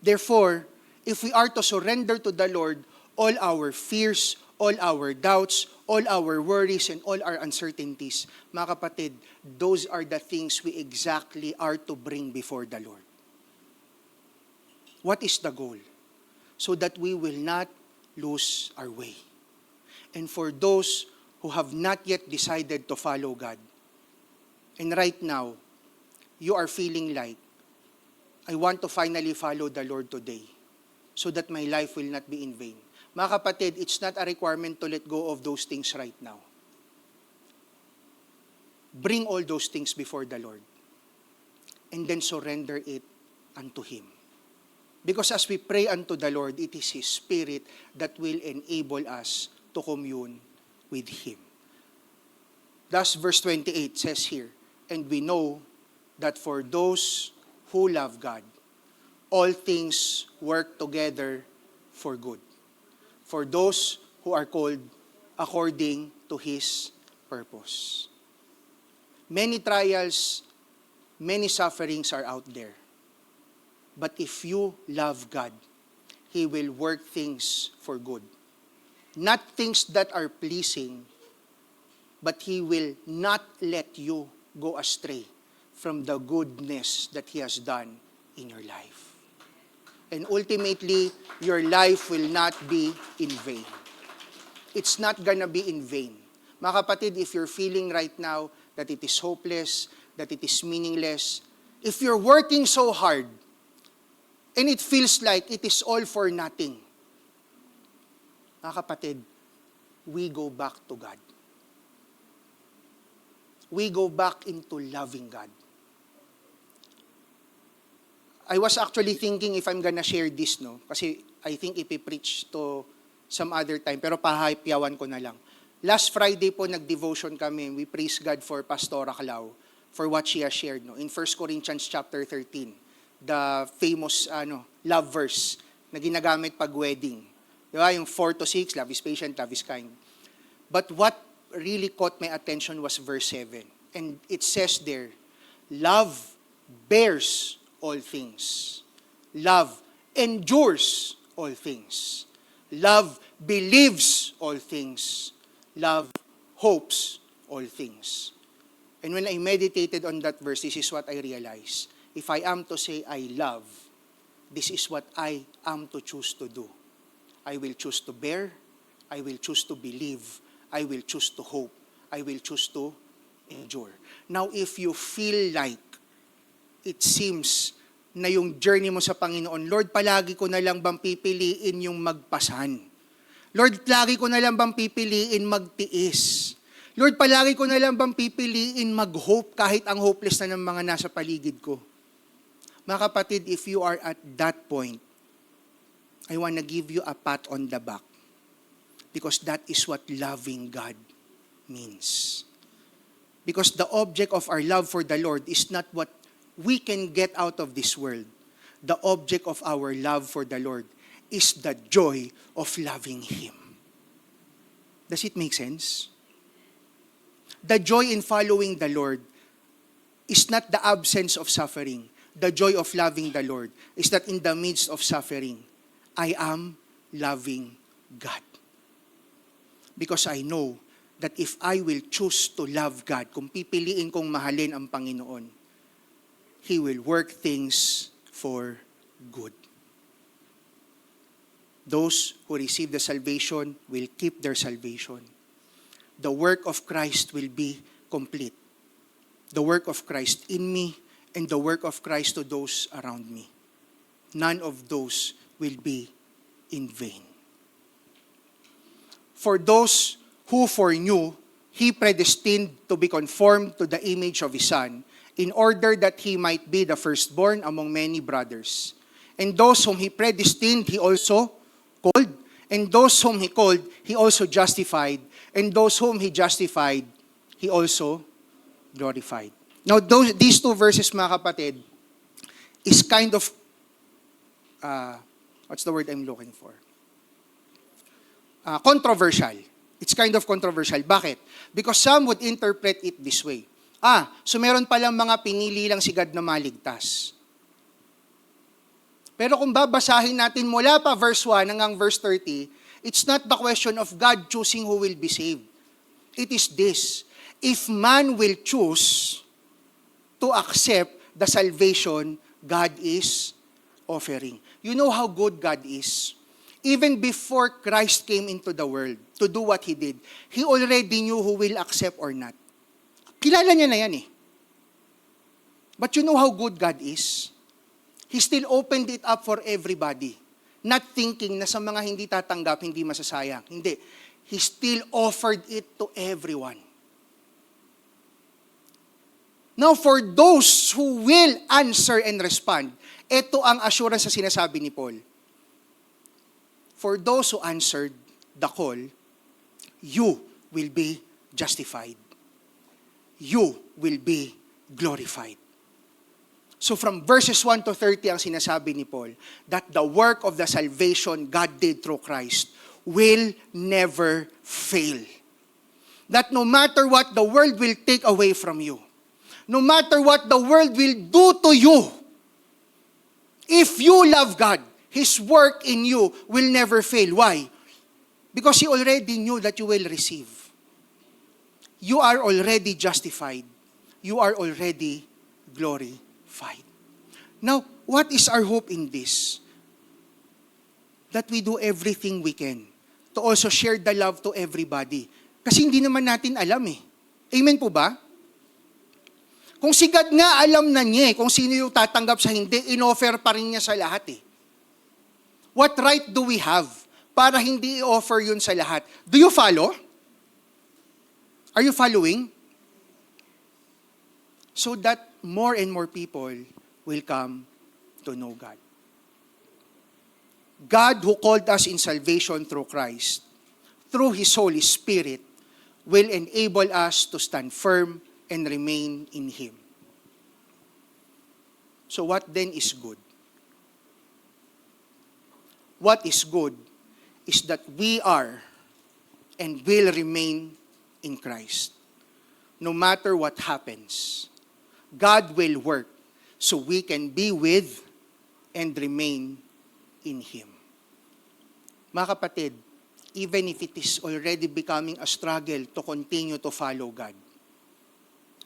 Therefore, if we are to surrender to the Lord all our fears, all our doubts, all our worries, and all our uncertainties, mga kapatid, those are the things we exactly are to bring before the Lord. What is the goal? So that we will not lose our way. And for those who have not yet decided to follow God, and right now, you are feeling like, I want to finally follow the Lord today so that my life will not be in vain. Mga kapatid, it's not a requirement to let go of those things right now. Bring all those things before the Lord and then surrender it unto Him. Because as we pray unto the Lord, it is His Spirit that will enable us to commune with Him. Thus, verse 28 says here, and we know that for those who love God, all things work together for good. For those who are called according to His purpose. Many trials, many sufferings are out there. But if you love God, He will work things for good. Not things that are pleasing, but He will not let you go astray from the goodness that He has done in your life. And ultimately, your life will not be in vain. It's not gonna be in vain. Mga kapatid, if you're feeling right now that it is hopeless, that it is meaningless, if you're working so hard, and it feels like it is all for nothing, mga kapatid, we go back to God. We go back into loving God. I was actually thinking if I'm gonna share this, no? Kasi I think ipipreach to some other time, pero pahaypiyawan ko na lang. Last Friday po, nag-devotion kami. We praise God for Pastor Aclao for what she has shared, no? In 1 Corinthians chapter 13, the famous love verse na ginagamit pag wedding. Di ba? Yung 4-6, love is patient, love is kind. But what really caught my attention was verse 7. And it says there, love bears all things. Love endures all things. Love believes all things. Love hopes all things. And when I meditated on that verse, this is what I realized. If I am to say I love, this is what I am to choose to do. I will choose to bear. I will choose to believe. I will choose to hope. I will choose to endure. Now, if you feel like it seems na yung journey mo sa Panginoon, Lord, palagi ko na lang bang pipiliin yung magpasan? Lord, palagi ko na lang bang pipiliin magtiis? Lord, palagi ko na lang bang pipiliin mag-hope kahit ang hopeless na ng mga nasa paligid ko? Mga kapatid, if you are at that point, I want to give you a pat on the back because that is what loving God means. Because the object of our love for the Lord is not what we can get out of this world. The object of our love for the Lord is the joy of loving Him. Does it make sense? The joy in following the Lord is not the absence of suffering. The joy of loving the Lord is that in the midst of suffering, I am loving God. Because I know that if I will choose to love God, kung pipiliin kong mahalin ang Panginoon, He will work things for good. Those who receive the salvation will keep their salvation. The work of Christ will be complete. The work of Christ in me and the work of Christ to those around me. None of those will be in vain. For those who foreknew, He predestined to be conformed to the image of His Son, in order that He might be the firstborn among many brothers. And those whom He predestined, He also called. And those whom He called, He also justified. And those whom He justified, He also glorified. Now, these two verses, mga kapatid, is kind of, what's the word I'm looking for? Controversial. It's kind of controversial. Bakit? Because some would interpret it this way. So meron palang mga pinili lang si God na maligtas. Pero kung babasahin natin mula pa verse 1 hanggang verse 30, it's not the question of God choosing who will be saved. It is this: if man will choose to accept the salvation God is offering. You know how good God is? Even before Christ came into the world to do what He did, He already knew who will accept or not. Kilala niya na yan eh. But you know how good God is? He still opened it up for everybody. Not thinking na sa mga hindi tatanggap, hindi masasayang. Hindi. He still offered it to everyone. Now, for those who will answer and respond, ito ang assurance sa sinasabi ni Paul. For those who answered the call, you will be justified. You will be glorified. So from verses 1 to 30 ang sinasabi ni Paul, that the work of the salvation God did through Christ will never fail. That no matter what the world will take away from you, no matter what the world will do to you, if you love God, His work in you will never fail. Why? Because He already knew that you will receive. You are already justified. You are already glorified. Now, what is our hope in this? That we do everything we can to also share the love to everybody. Kasi hindi naman natin alam eh. Amen po ba? Kung si God nga alam na niya kung sino yung tatanggap sa hindi, in-offer pa rin niya sa lahat eh. What right do we have para hindi i-offer yun sa lahat? Do you follow? Are you following? So that more and more people will come to know God. God who called us in salvation through Christ, through His Holy Spirit, will enable us to stand firm and remain in Him. So what then is good? What is good is that we are and will remain in Christ. No matter what happens, God will work so we can be with and remain in Him. Mga kapatid, even if it is already becoming a struggle to continue to follow God,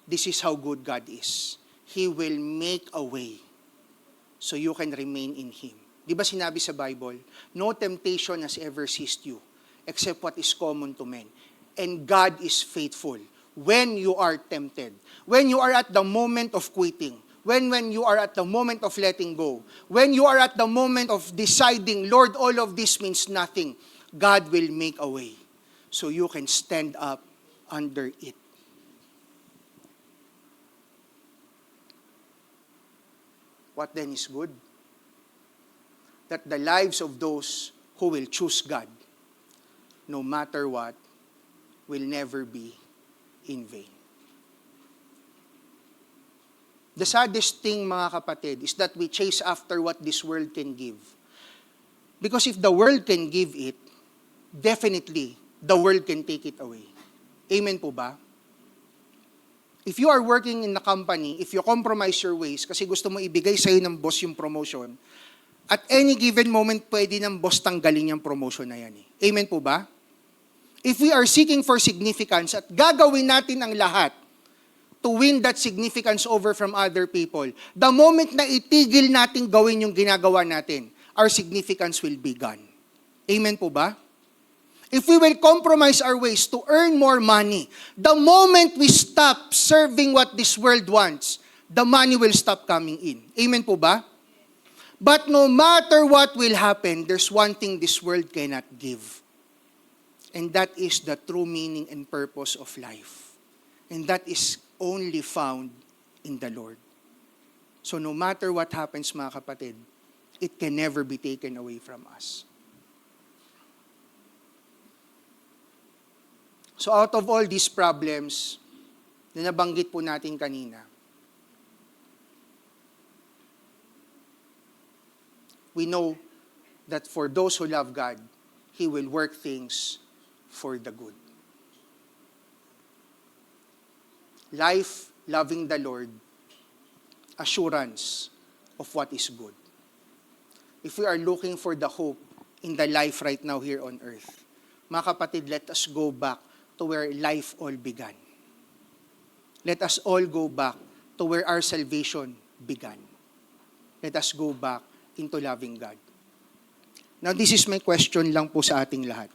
this is how good God is. He will make a way so you can remain in Him. Di ba sinabi sa Bible, no temptation has ever seized you except what is common to men. And God is faithful when you are tempted, when you are at the moment of quitting, when you are at the moment of letting go, when you are at the moment of deciding, Lord, all of this means nothing, God will make a way so you can stand up under it. What then is good? That the lives of those who will choose God, no matter what, will never be in vain. The saddest thing, mga kapatid, is that we chase after what this world can give. Because if the world can give it, definitely, the world can take it away. Amen po ba? If you are working in a company, if you compromise your ways, kasi gusto mo ibigay sa'yo ng boss yung promotion, at any given moment, pwede ng boss tanggalin yung promotion na yan eh. Amen po ba? If we are seeking for significance at gagawin natin ang lahat to win that significance over from other people, the moment na itigil natin gawin yung ginagawa natin, our significance will be gone. Amen po ba? If we will compromise our ways to earn more money, the moment we stop serving what this world wants, the money will stop coming in. Amen po ba? But no matter what will happen, there's one thing this world cannot give. And that is the true meaning and purpose of life. And that is only found in the Lord. So no matter what happens, mga kapatid, it can never be taken away from us. So out of all these problems na nabanggit po natin kanina, we know that for those who love God, He will work things for the good. Life, loving the Lord, assurance of what is good. If we are looking for the hope in the life right now here on earth, mga kapatid, let us go back to where life all began. Let us all go back to where our salvation began. Let us go back into loving God. Now, this is my question lang po sa ating lahat.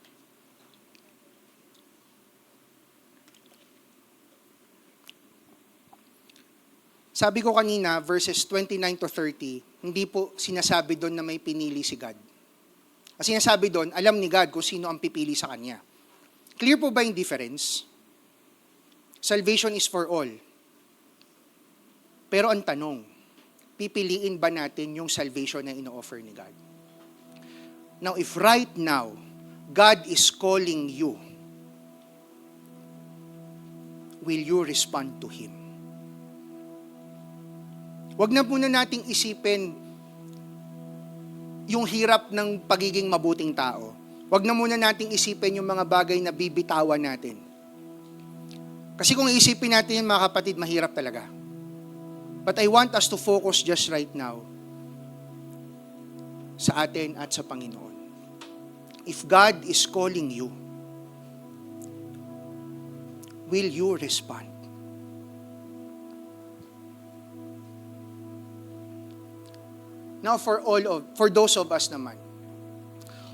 Sabi ko kanina, verses 29 to 30, hindi po sinasabi doon na may pinili si God. Ang sinasabi doon, alam ni God kung sino ang pipili sa Kanya. Clear po ba yung difference? Salvation is for all. Pero ang tanong, pipiliin ba natin yung salvation na ino-offer ni God? Now, if right now, God is calling you, will you respond to Him? Huwag na muna nating isipin yung hirap ng pagiging mabuting tao. Huwag na muna nating isipin yung mga bagay na bibitawan natin. Kasi kung iisipin natin yun, mga kapatid, mahirap talaga. But I want us to focus just right now sa atin at sa Panginoon. If God is calling you, will you respond? Now for those of us naman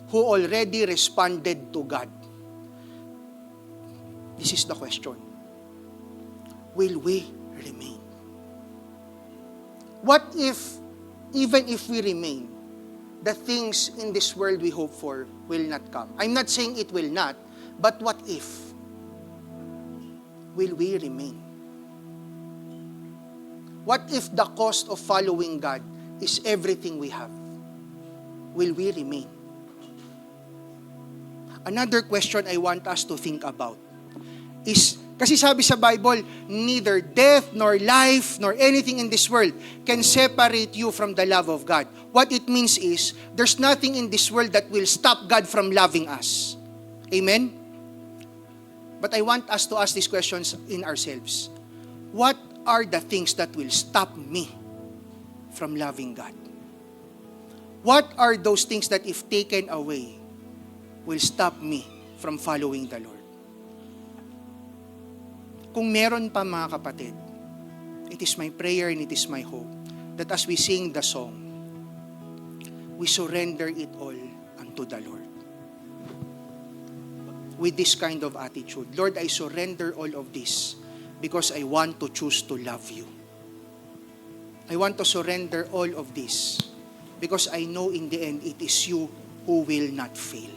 who already responded to God, this is the question. Will we remain? What if, even if we remain, the things in this world we hope for will not come? I'm not saying it will not, but what if? Will we remain? What if the cost of following God is everything we have? Will we remain? Another question I want us to think about is, kasi sabi sa Bible, neither death nor life nor anything in this world can separate you from the love of God. What it means is, there's nothing in this world that will stop God from loving us. Amen? But I want us to ask these questions in ourselves. What are the things that will stop me from loving God? What are those things that if taken away will stop me from following the Lord? Kung meron pa, mga kapatid, it is my prayer and it is my hope that as we sing the song, we surrender it all unto the Lord. With this kind of attitude, Lord, I surrender all of this because I want to choose to love you. I want to surrender all of this because I know in the end it is you who will not fail.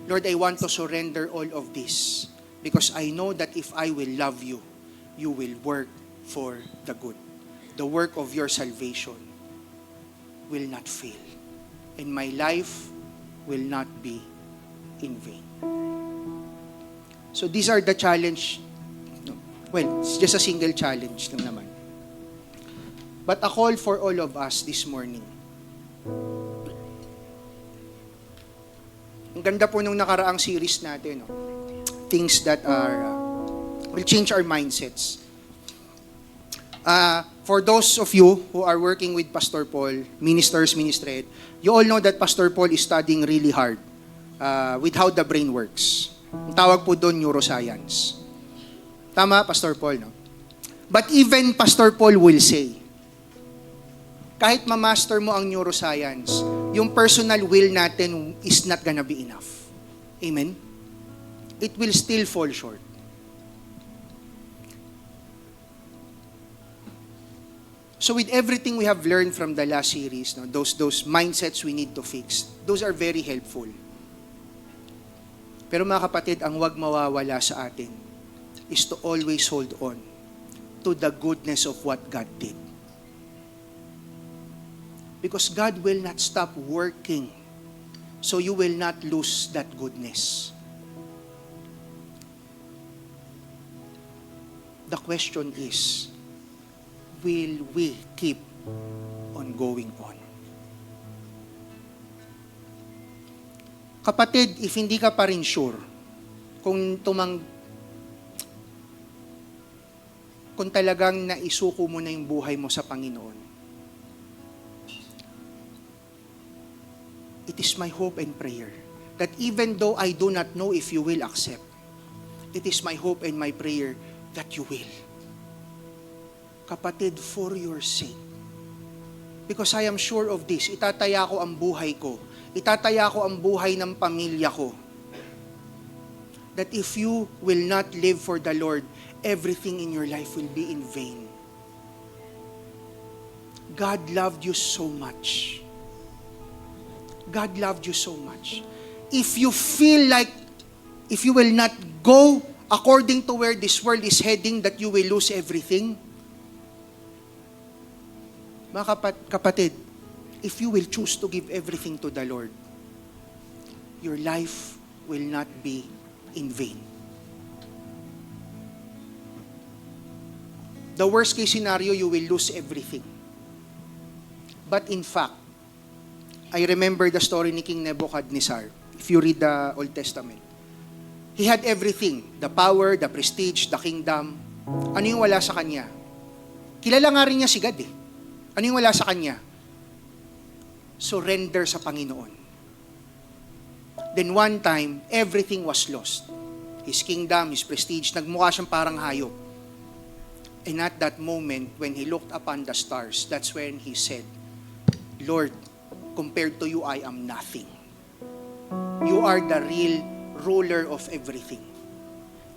Lord, I want to surrender all of this because I know that if I will love you, you will work for the good. The work of your salvation will not fail. And my life will not be in vain. So these are the challenge. Well, it's just a single challenge lang naman. But a call for all of us this morning. Ang ganda po nung nakaraang series natin, no? Things that will change our mindsets. For those of you who are working with Pastor Paul, ministers, ministry, you all know that Pastor Paul is studying really hard with how the brain works. Ang tawag po doon, neuroscience. Tama, Pastor Paul, no? But even Pastor Paul will say, kahit ma-master mo ang neuroscience, yung personal will natin is not gonna be enough. Amen? It will still fall short. So with everything we have learned from the last series, no, those mindsets we need to fix, those are very helpful. Pero mga kapatid, ang wag mawawala sa atin is to always hold on to the goodness of what God did. Because God will not stop working, so you will not lose that goodness. The question is, will we keep on going on? Kapatid, if hindi ka pa rin sure kung talagang naisuko mo na yung buhay mo sa Panginoon, it is my hope and prayer that even though I do not know if you will accept, it is my hope and my prayer that you will. Kapatid, for your sake. Because I am sure of this, itataya ko ang buhay ko. Itataya ko ang buhay ng pamilya ko. That if you will not live for the Lord, everything in your life will be in vain. God loved you so much. God loved you so much. If you feel like, if you will not go according to where this world is heading, that you will lose everything, mga kapatid, if you will choose to give everything to the Lord, your life will not be in vain. The worst case scenario, you will lose everything. But in fact, I remember the story ni King Nebuchadnezzar. If you read the Old Testament, he had everything, the power, the prestige, the kingdom. Ano yung wala sa kanya? Kilala nga rin niya si God eh. Ano yung wala sa kanya? Surrender sa Panginoon. Then one time, everything was lost. His kingdom, his prestige, nagmukha siyang parang hayop. And at that moment, when he looked upon the stars, that's when he said, Lord, compared to you, I am nothing. You are the real ruler of everything.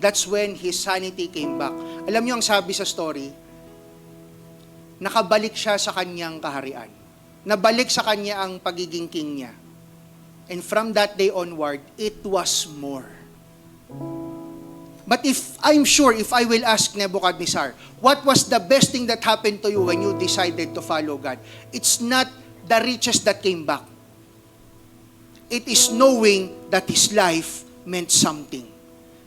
That's when his sanity came back. Alam niyo ang sabi sa story, nakabalik siya sa kanyang kaharian. Nabalik sa kanya ang pagiging king niya. And from that day onward, it was more. But I'm sure if I will ask Nebuchadnezzar, what was the best thing that happened to you when you decided to follow God? It's not the riches that came back. It is knowing that his life meant something.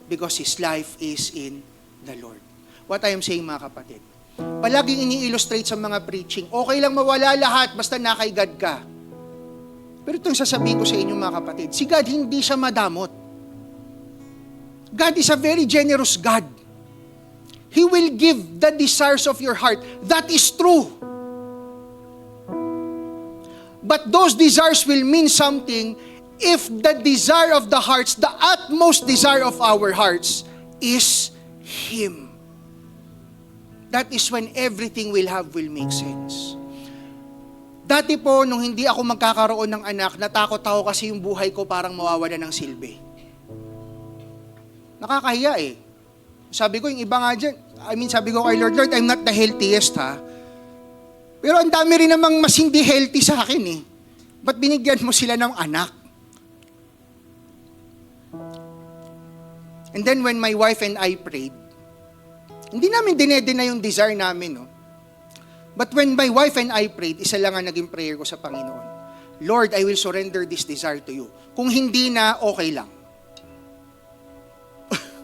Because his life is in the Lord. What I am saying, mga kapatid, palaging ini-illustrate sa mga preaching, okay lang mawala lahat, basta na kay God ka. Pero itong sasabihin ko sa inyo, mga kapatid, si God hindi siya madamot. God is a very generous God. He will give the desires of your heart. That is true. But those desires will mean something if the desire of the hearts, the utmost desire of our hearts, is Him. That is when everything will make sense. Dati po, nung hindi ako magkakaroon ng anak, natakot ako kasi yung buhay ko parang mawawala ng silbi. Nakakahiya eh. Sabi ko, yung iba nga dyan, sabi ko kay Lord, I'm not the healthiest ha. Pero ang dami rin namang mas hindi healthy sa akin eh. Ba't binigyan mo sila ng anak? And then when my wife and I prayed, hindi namin dinedena yung desire namin, no? But when my wife and I prayed, isa lang ang naging prayer ko sa Panginoon. Lord, I will surrender this desire to you. Kung hindi na, okay lang.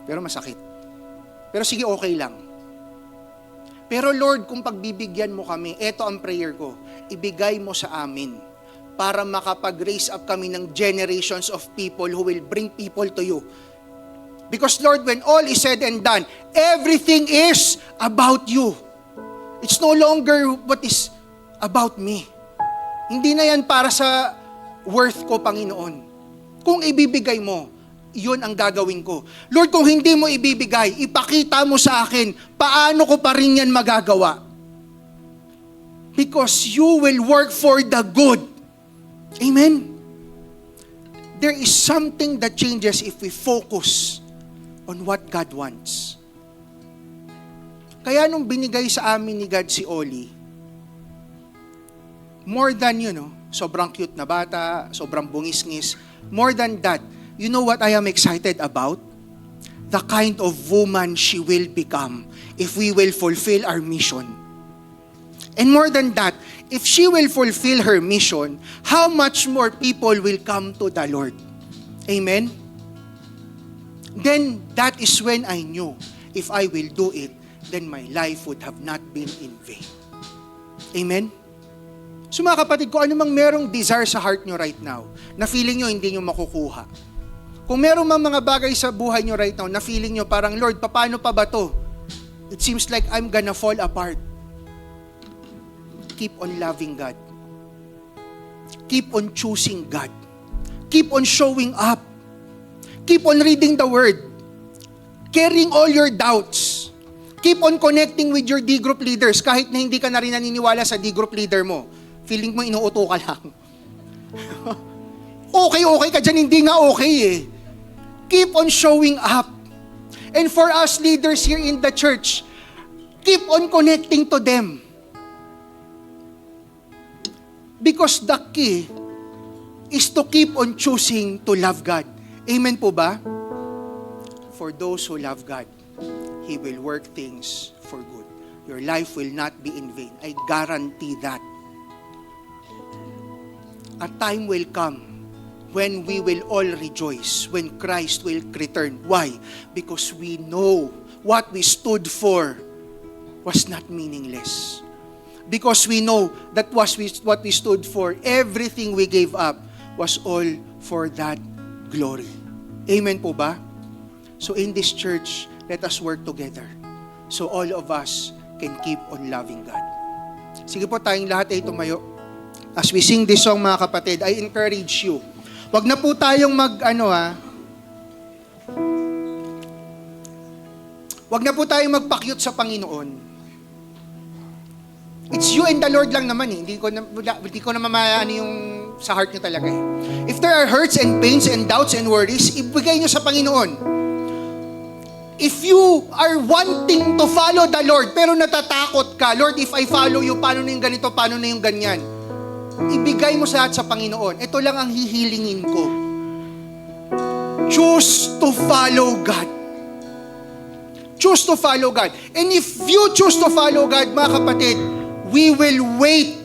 Pero masakit. Pero sige, okay lang. Pero Lord, kung pagbibigyan mo kami, eto ang prayer ko, ibigay mo sa amin para makapag-raise up kami ng generations of people who will bring people to you. Because Lord, when all is said and done, everything is about you. It's no longer what is about me. Hindi na yan para sa worth ko, Panginoon. Kung ibibigay mo, yun ang gagawin ko. Lord, kung hindi mo ibibigay, ipakita mo sa akin, paano ko pa rin yan magagawa? Because you will work for the good. Amen? There is something that changes if we focus on what God wants. Kaya nung binigay sa amin ni God si Oli, more than, sobrang cute na bata, sobrang bungis-ngis, more than that, you know what I am excited about? The kind of woman she will become if we will fulfill our mission. And more than that, if she will fulfill her mission, how much more people will come to the Lord? Amen? Then that is when I knew if I will do it, then my life would have not been in vain. Amen? So mga kapatid, kung ano mang merong desire sa heart nyo right now, na feeling nyo hindi nyo makukuha. Kung meron mang mga bagay sa buhay nyo right now, na feeling nyo parang, Lord, paano pa ba to? It seems like I'm gonna fall apart. Keep on loving God. Keep on choosing God. Keep on showing up. Keep on reading the Word. Carrying all your doubts. Keep on connecting with your D group leaders kahit na hindi ka na rin naniniwala sa D group leader mo. Feeling mo inuuto ka lang. Okay ka dyan, hindi nga okay eh. Keep on showing up. And for us leaders here in the church, keep on connecting to them. Because the key is to keep on choosing to love God. Amen po ba? For those who love God, He will work things for good. Your life will not be in vain. I guarantee that. A time will come when we will all rejoice, when Christ will return. Why? Because we know what we stood for was not meaningless. Because we know that what we stood for, everything we gave up, was all for that glory. Amen po ba? So in this church, let us work together. So all of us can keep on loving God. Sige po, tayong lahat ay tumayo. As we sing this song, mga kapatid, I encourage you. Wag na po tayong wag na po tayong magpakyut sa Panginoon. It's you and the Lord lang naman eh. Hindi ko na mamayaan yung sa heart nyo talaga eh. If there are hurts and pains and doubts and worries, ibigay nyo sa Panginoon. If you are wanting to follow the Lord, pero natatakot ka, Lord, if I follow you, paano na yung ganito, paano na yung ganyan? Ibigay mo sa lahat sa Panginoon. Ito lang ang hihilingin ko. Choose to follow God. Choose to follow God. And if you choose to follow God, mga kapatid, we will wait.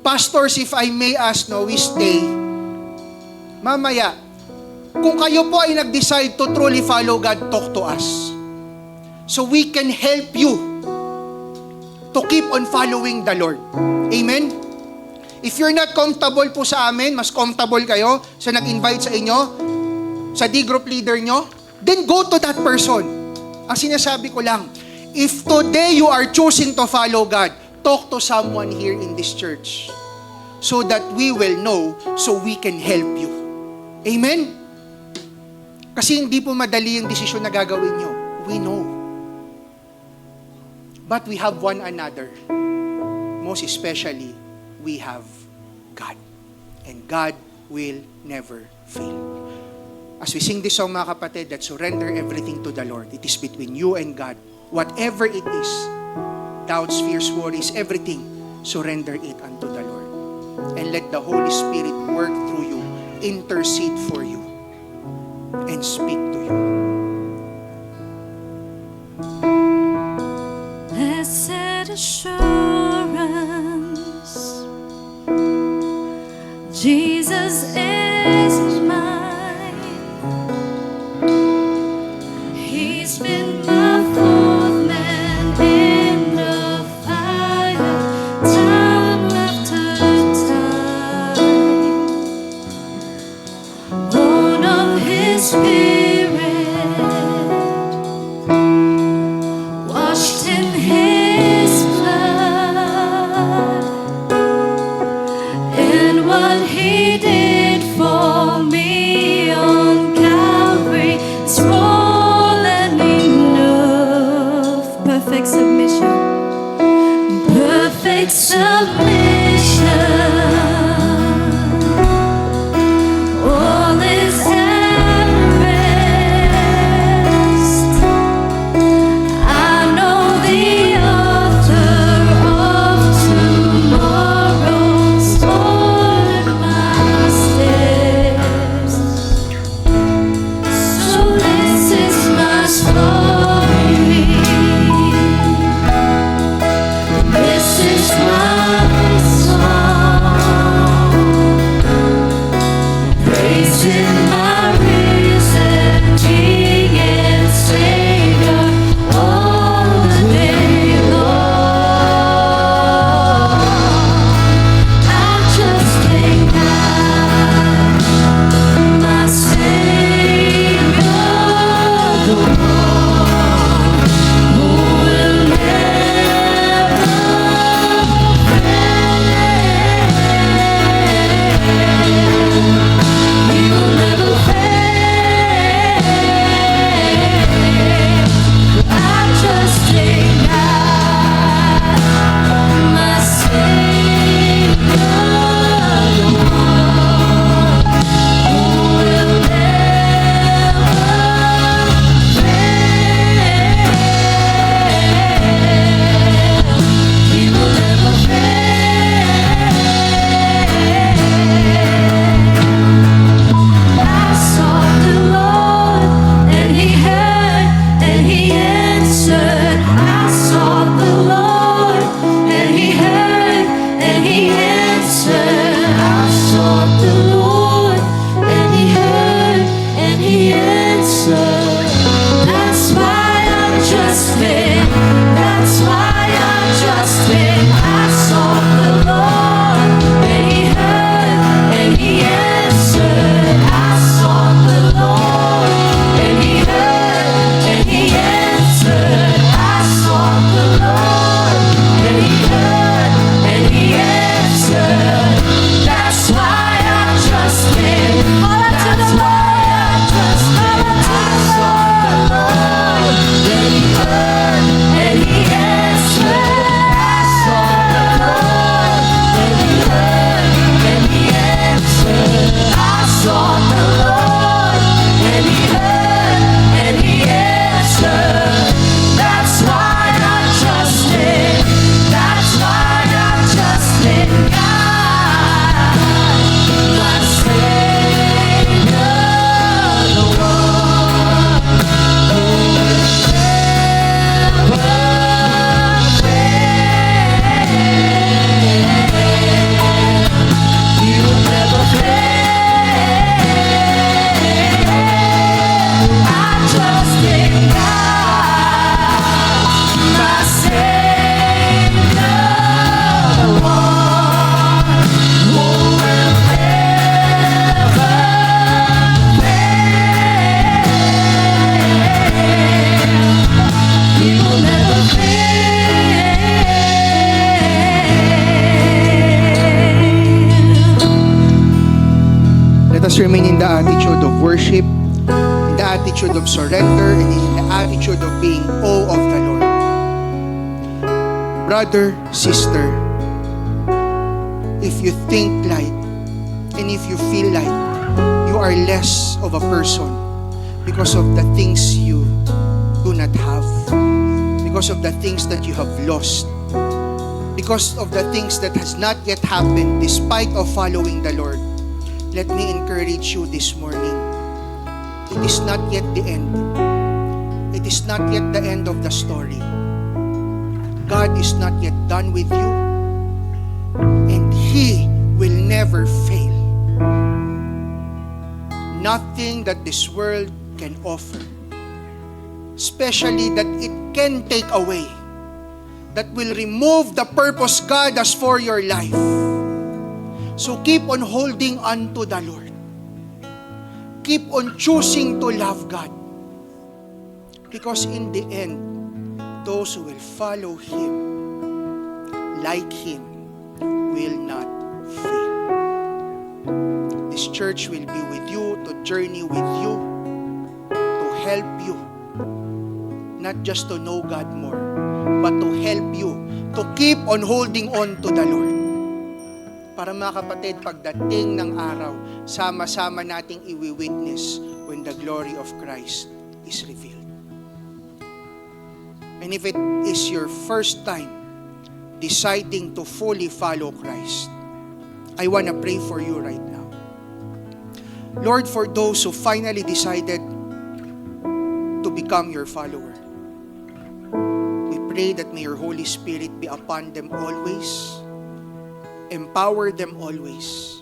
Pastors, if I may ask, we stay. Mamaya, kung kayo po ay nag-decide to truly follow God, talk to us. So we can help you to keep on following the Lord. Amen? If you're not comfortable po sa amin, mas comfortable kayo sa nag-invite sa inyo, sa D-group leader nyo, then go to that person. Ang sinasabi ko lang, if today you are choosing to follow God, talk to someone here in this church so that we will know, so we can help you. Amen? Kasi hindi po madali yung desisyon na gagawin nyo. We know. But we have one another. Most especially, we have God. And God will never fail. As we sing this song, mga kapatid, let's surrender everything to the Lord. It is between you and God. Whatever it is, doubts, fears, worries, everything, surrender it unto the Lord. And let the Holy Spirit work through you, intercede for you, and speak to you. Blessed assurance, Jesus is mine. He's been my fourth man in the fire, time after time. Born of His Spirit, washed in His blood, and what He did for me on Calvary is more than enough. Perfect submission, perfect submission. All is at rest. I know the author of tomorrow's ordered my steps. So this is my story. This is my song. remain in the attitude of worship, in the attitude of surrender, and in the attitude of being awe of the Lord. Brother, sister, if you think like, and if you feel like you are less of a person because of the things you do not have, because of the things that you have lost, because of the things that has not yet happened despite of following the Lord, let me encourage you this morning. It is not yet the end. It is not yet the end of the story. God is not yet done with you, and He will never fail. Nothing that this world can offer, especially that it can take away, that will remove the purpose God has for your life. So keep on holding on to the Lord. Keep on choosing to love God. Because in the end, those who will follow Him, like Him, will not fail. This church will be with you, to journey with you, to help you, not just to know God more, but to help you to keep on holding on to the Lord. Para mga kapatid, pagdating ng araw, sama-sama nating iwi-witness when the glory of Christ is revealed. And if it is your first time deciding to fully follow Christ, I want to pray for you right now. Lord, for those who finally decided to become your follower, we pray that may your Holy Spirit be upon them always, empower them always,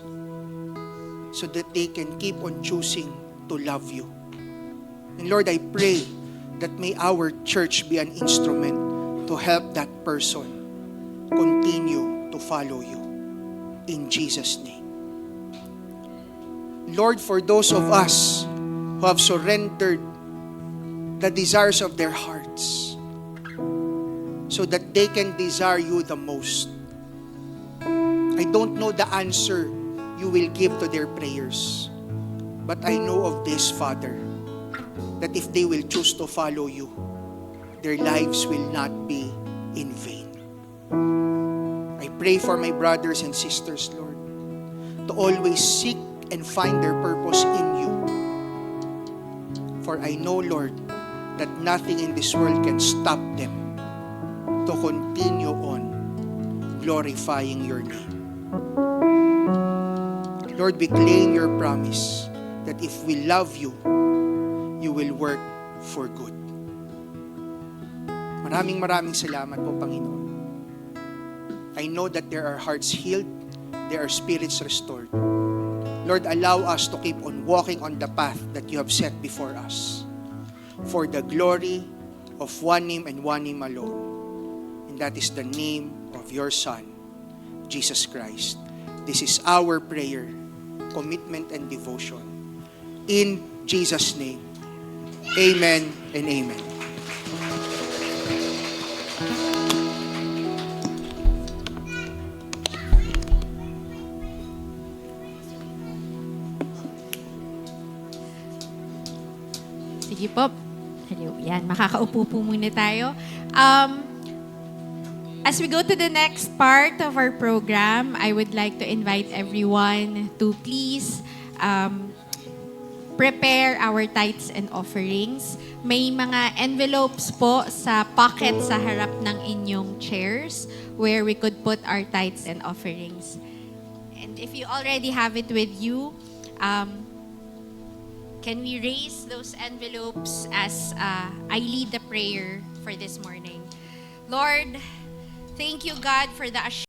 so that they can keep on choosing to love you. And Lord, I pray that may our church be an instrument to help that person continue to follow you. In Jesus' name. Lord, for those of us who have surrendered the desires of their hearts so that they can desire you the most, I don't know the answer you will give to their prayers, but I know of this, Father, that if they will choose to follow you, their lives will not be in vain. I pray for my brothers and sisters, Lord, to always seek and find their purpose in you. For I know, Lord, that nothing in this world can stop them to continue on glorifying your name. Lord, we claim your promise that if we love you, you will work for good. Maraming salamat po, Panginoon. I know that there are hearts healed, there are spirits restored. Lord, allow us to keep on walking on the path that you have set before us, for the glory of one name and one name alone. And that is the name of your Son, Jesus Christ. This is our prayer, commitment, and devotion. In Jesus' name, amen and amen. Sige po. Hello. Yan, makakaupo po muna tayo. As we go to the next part of our program, I would like to invite everyone to please prepare our tithes and offerings. May mga envelopes po sa pocket sa harap ng inyong chairs where we could put our tithes and offerings. And if you already have it with you, can we raise those envelopes as I lead the prayer for this morning? Lord, thank you, God, for the assurance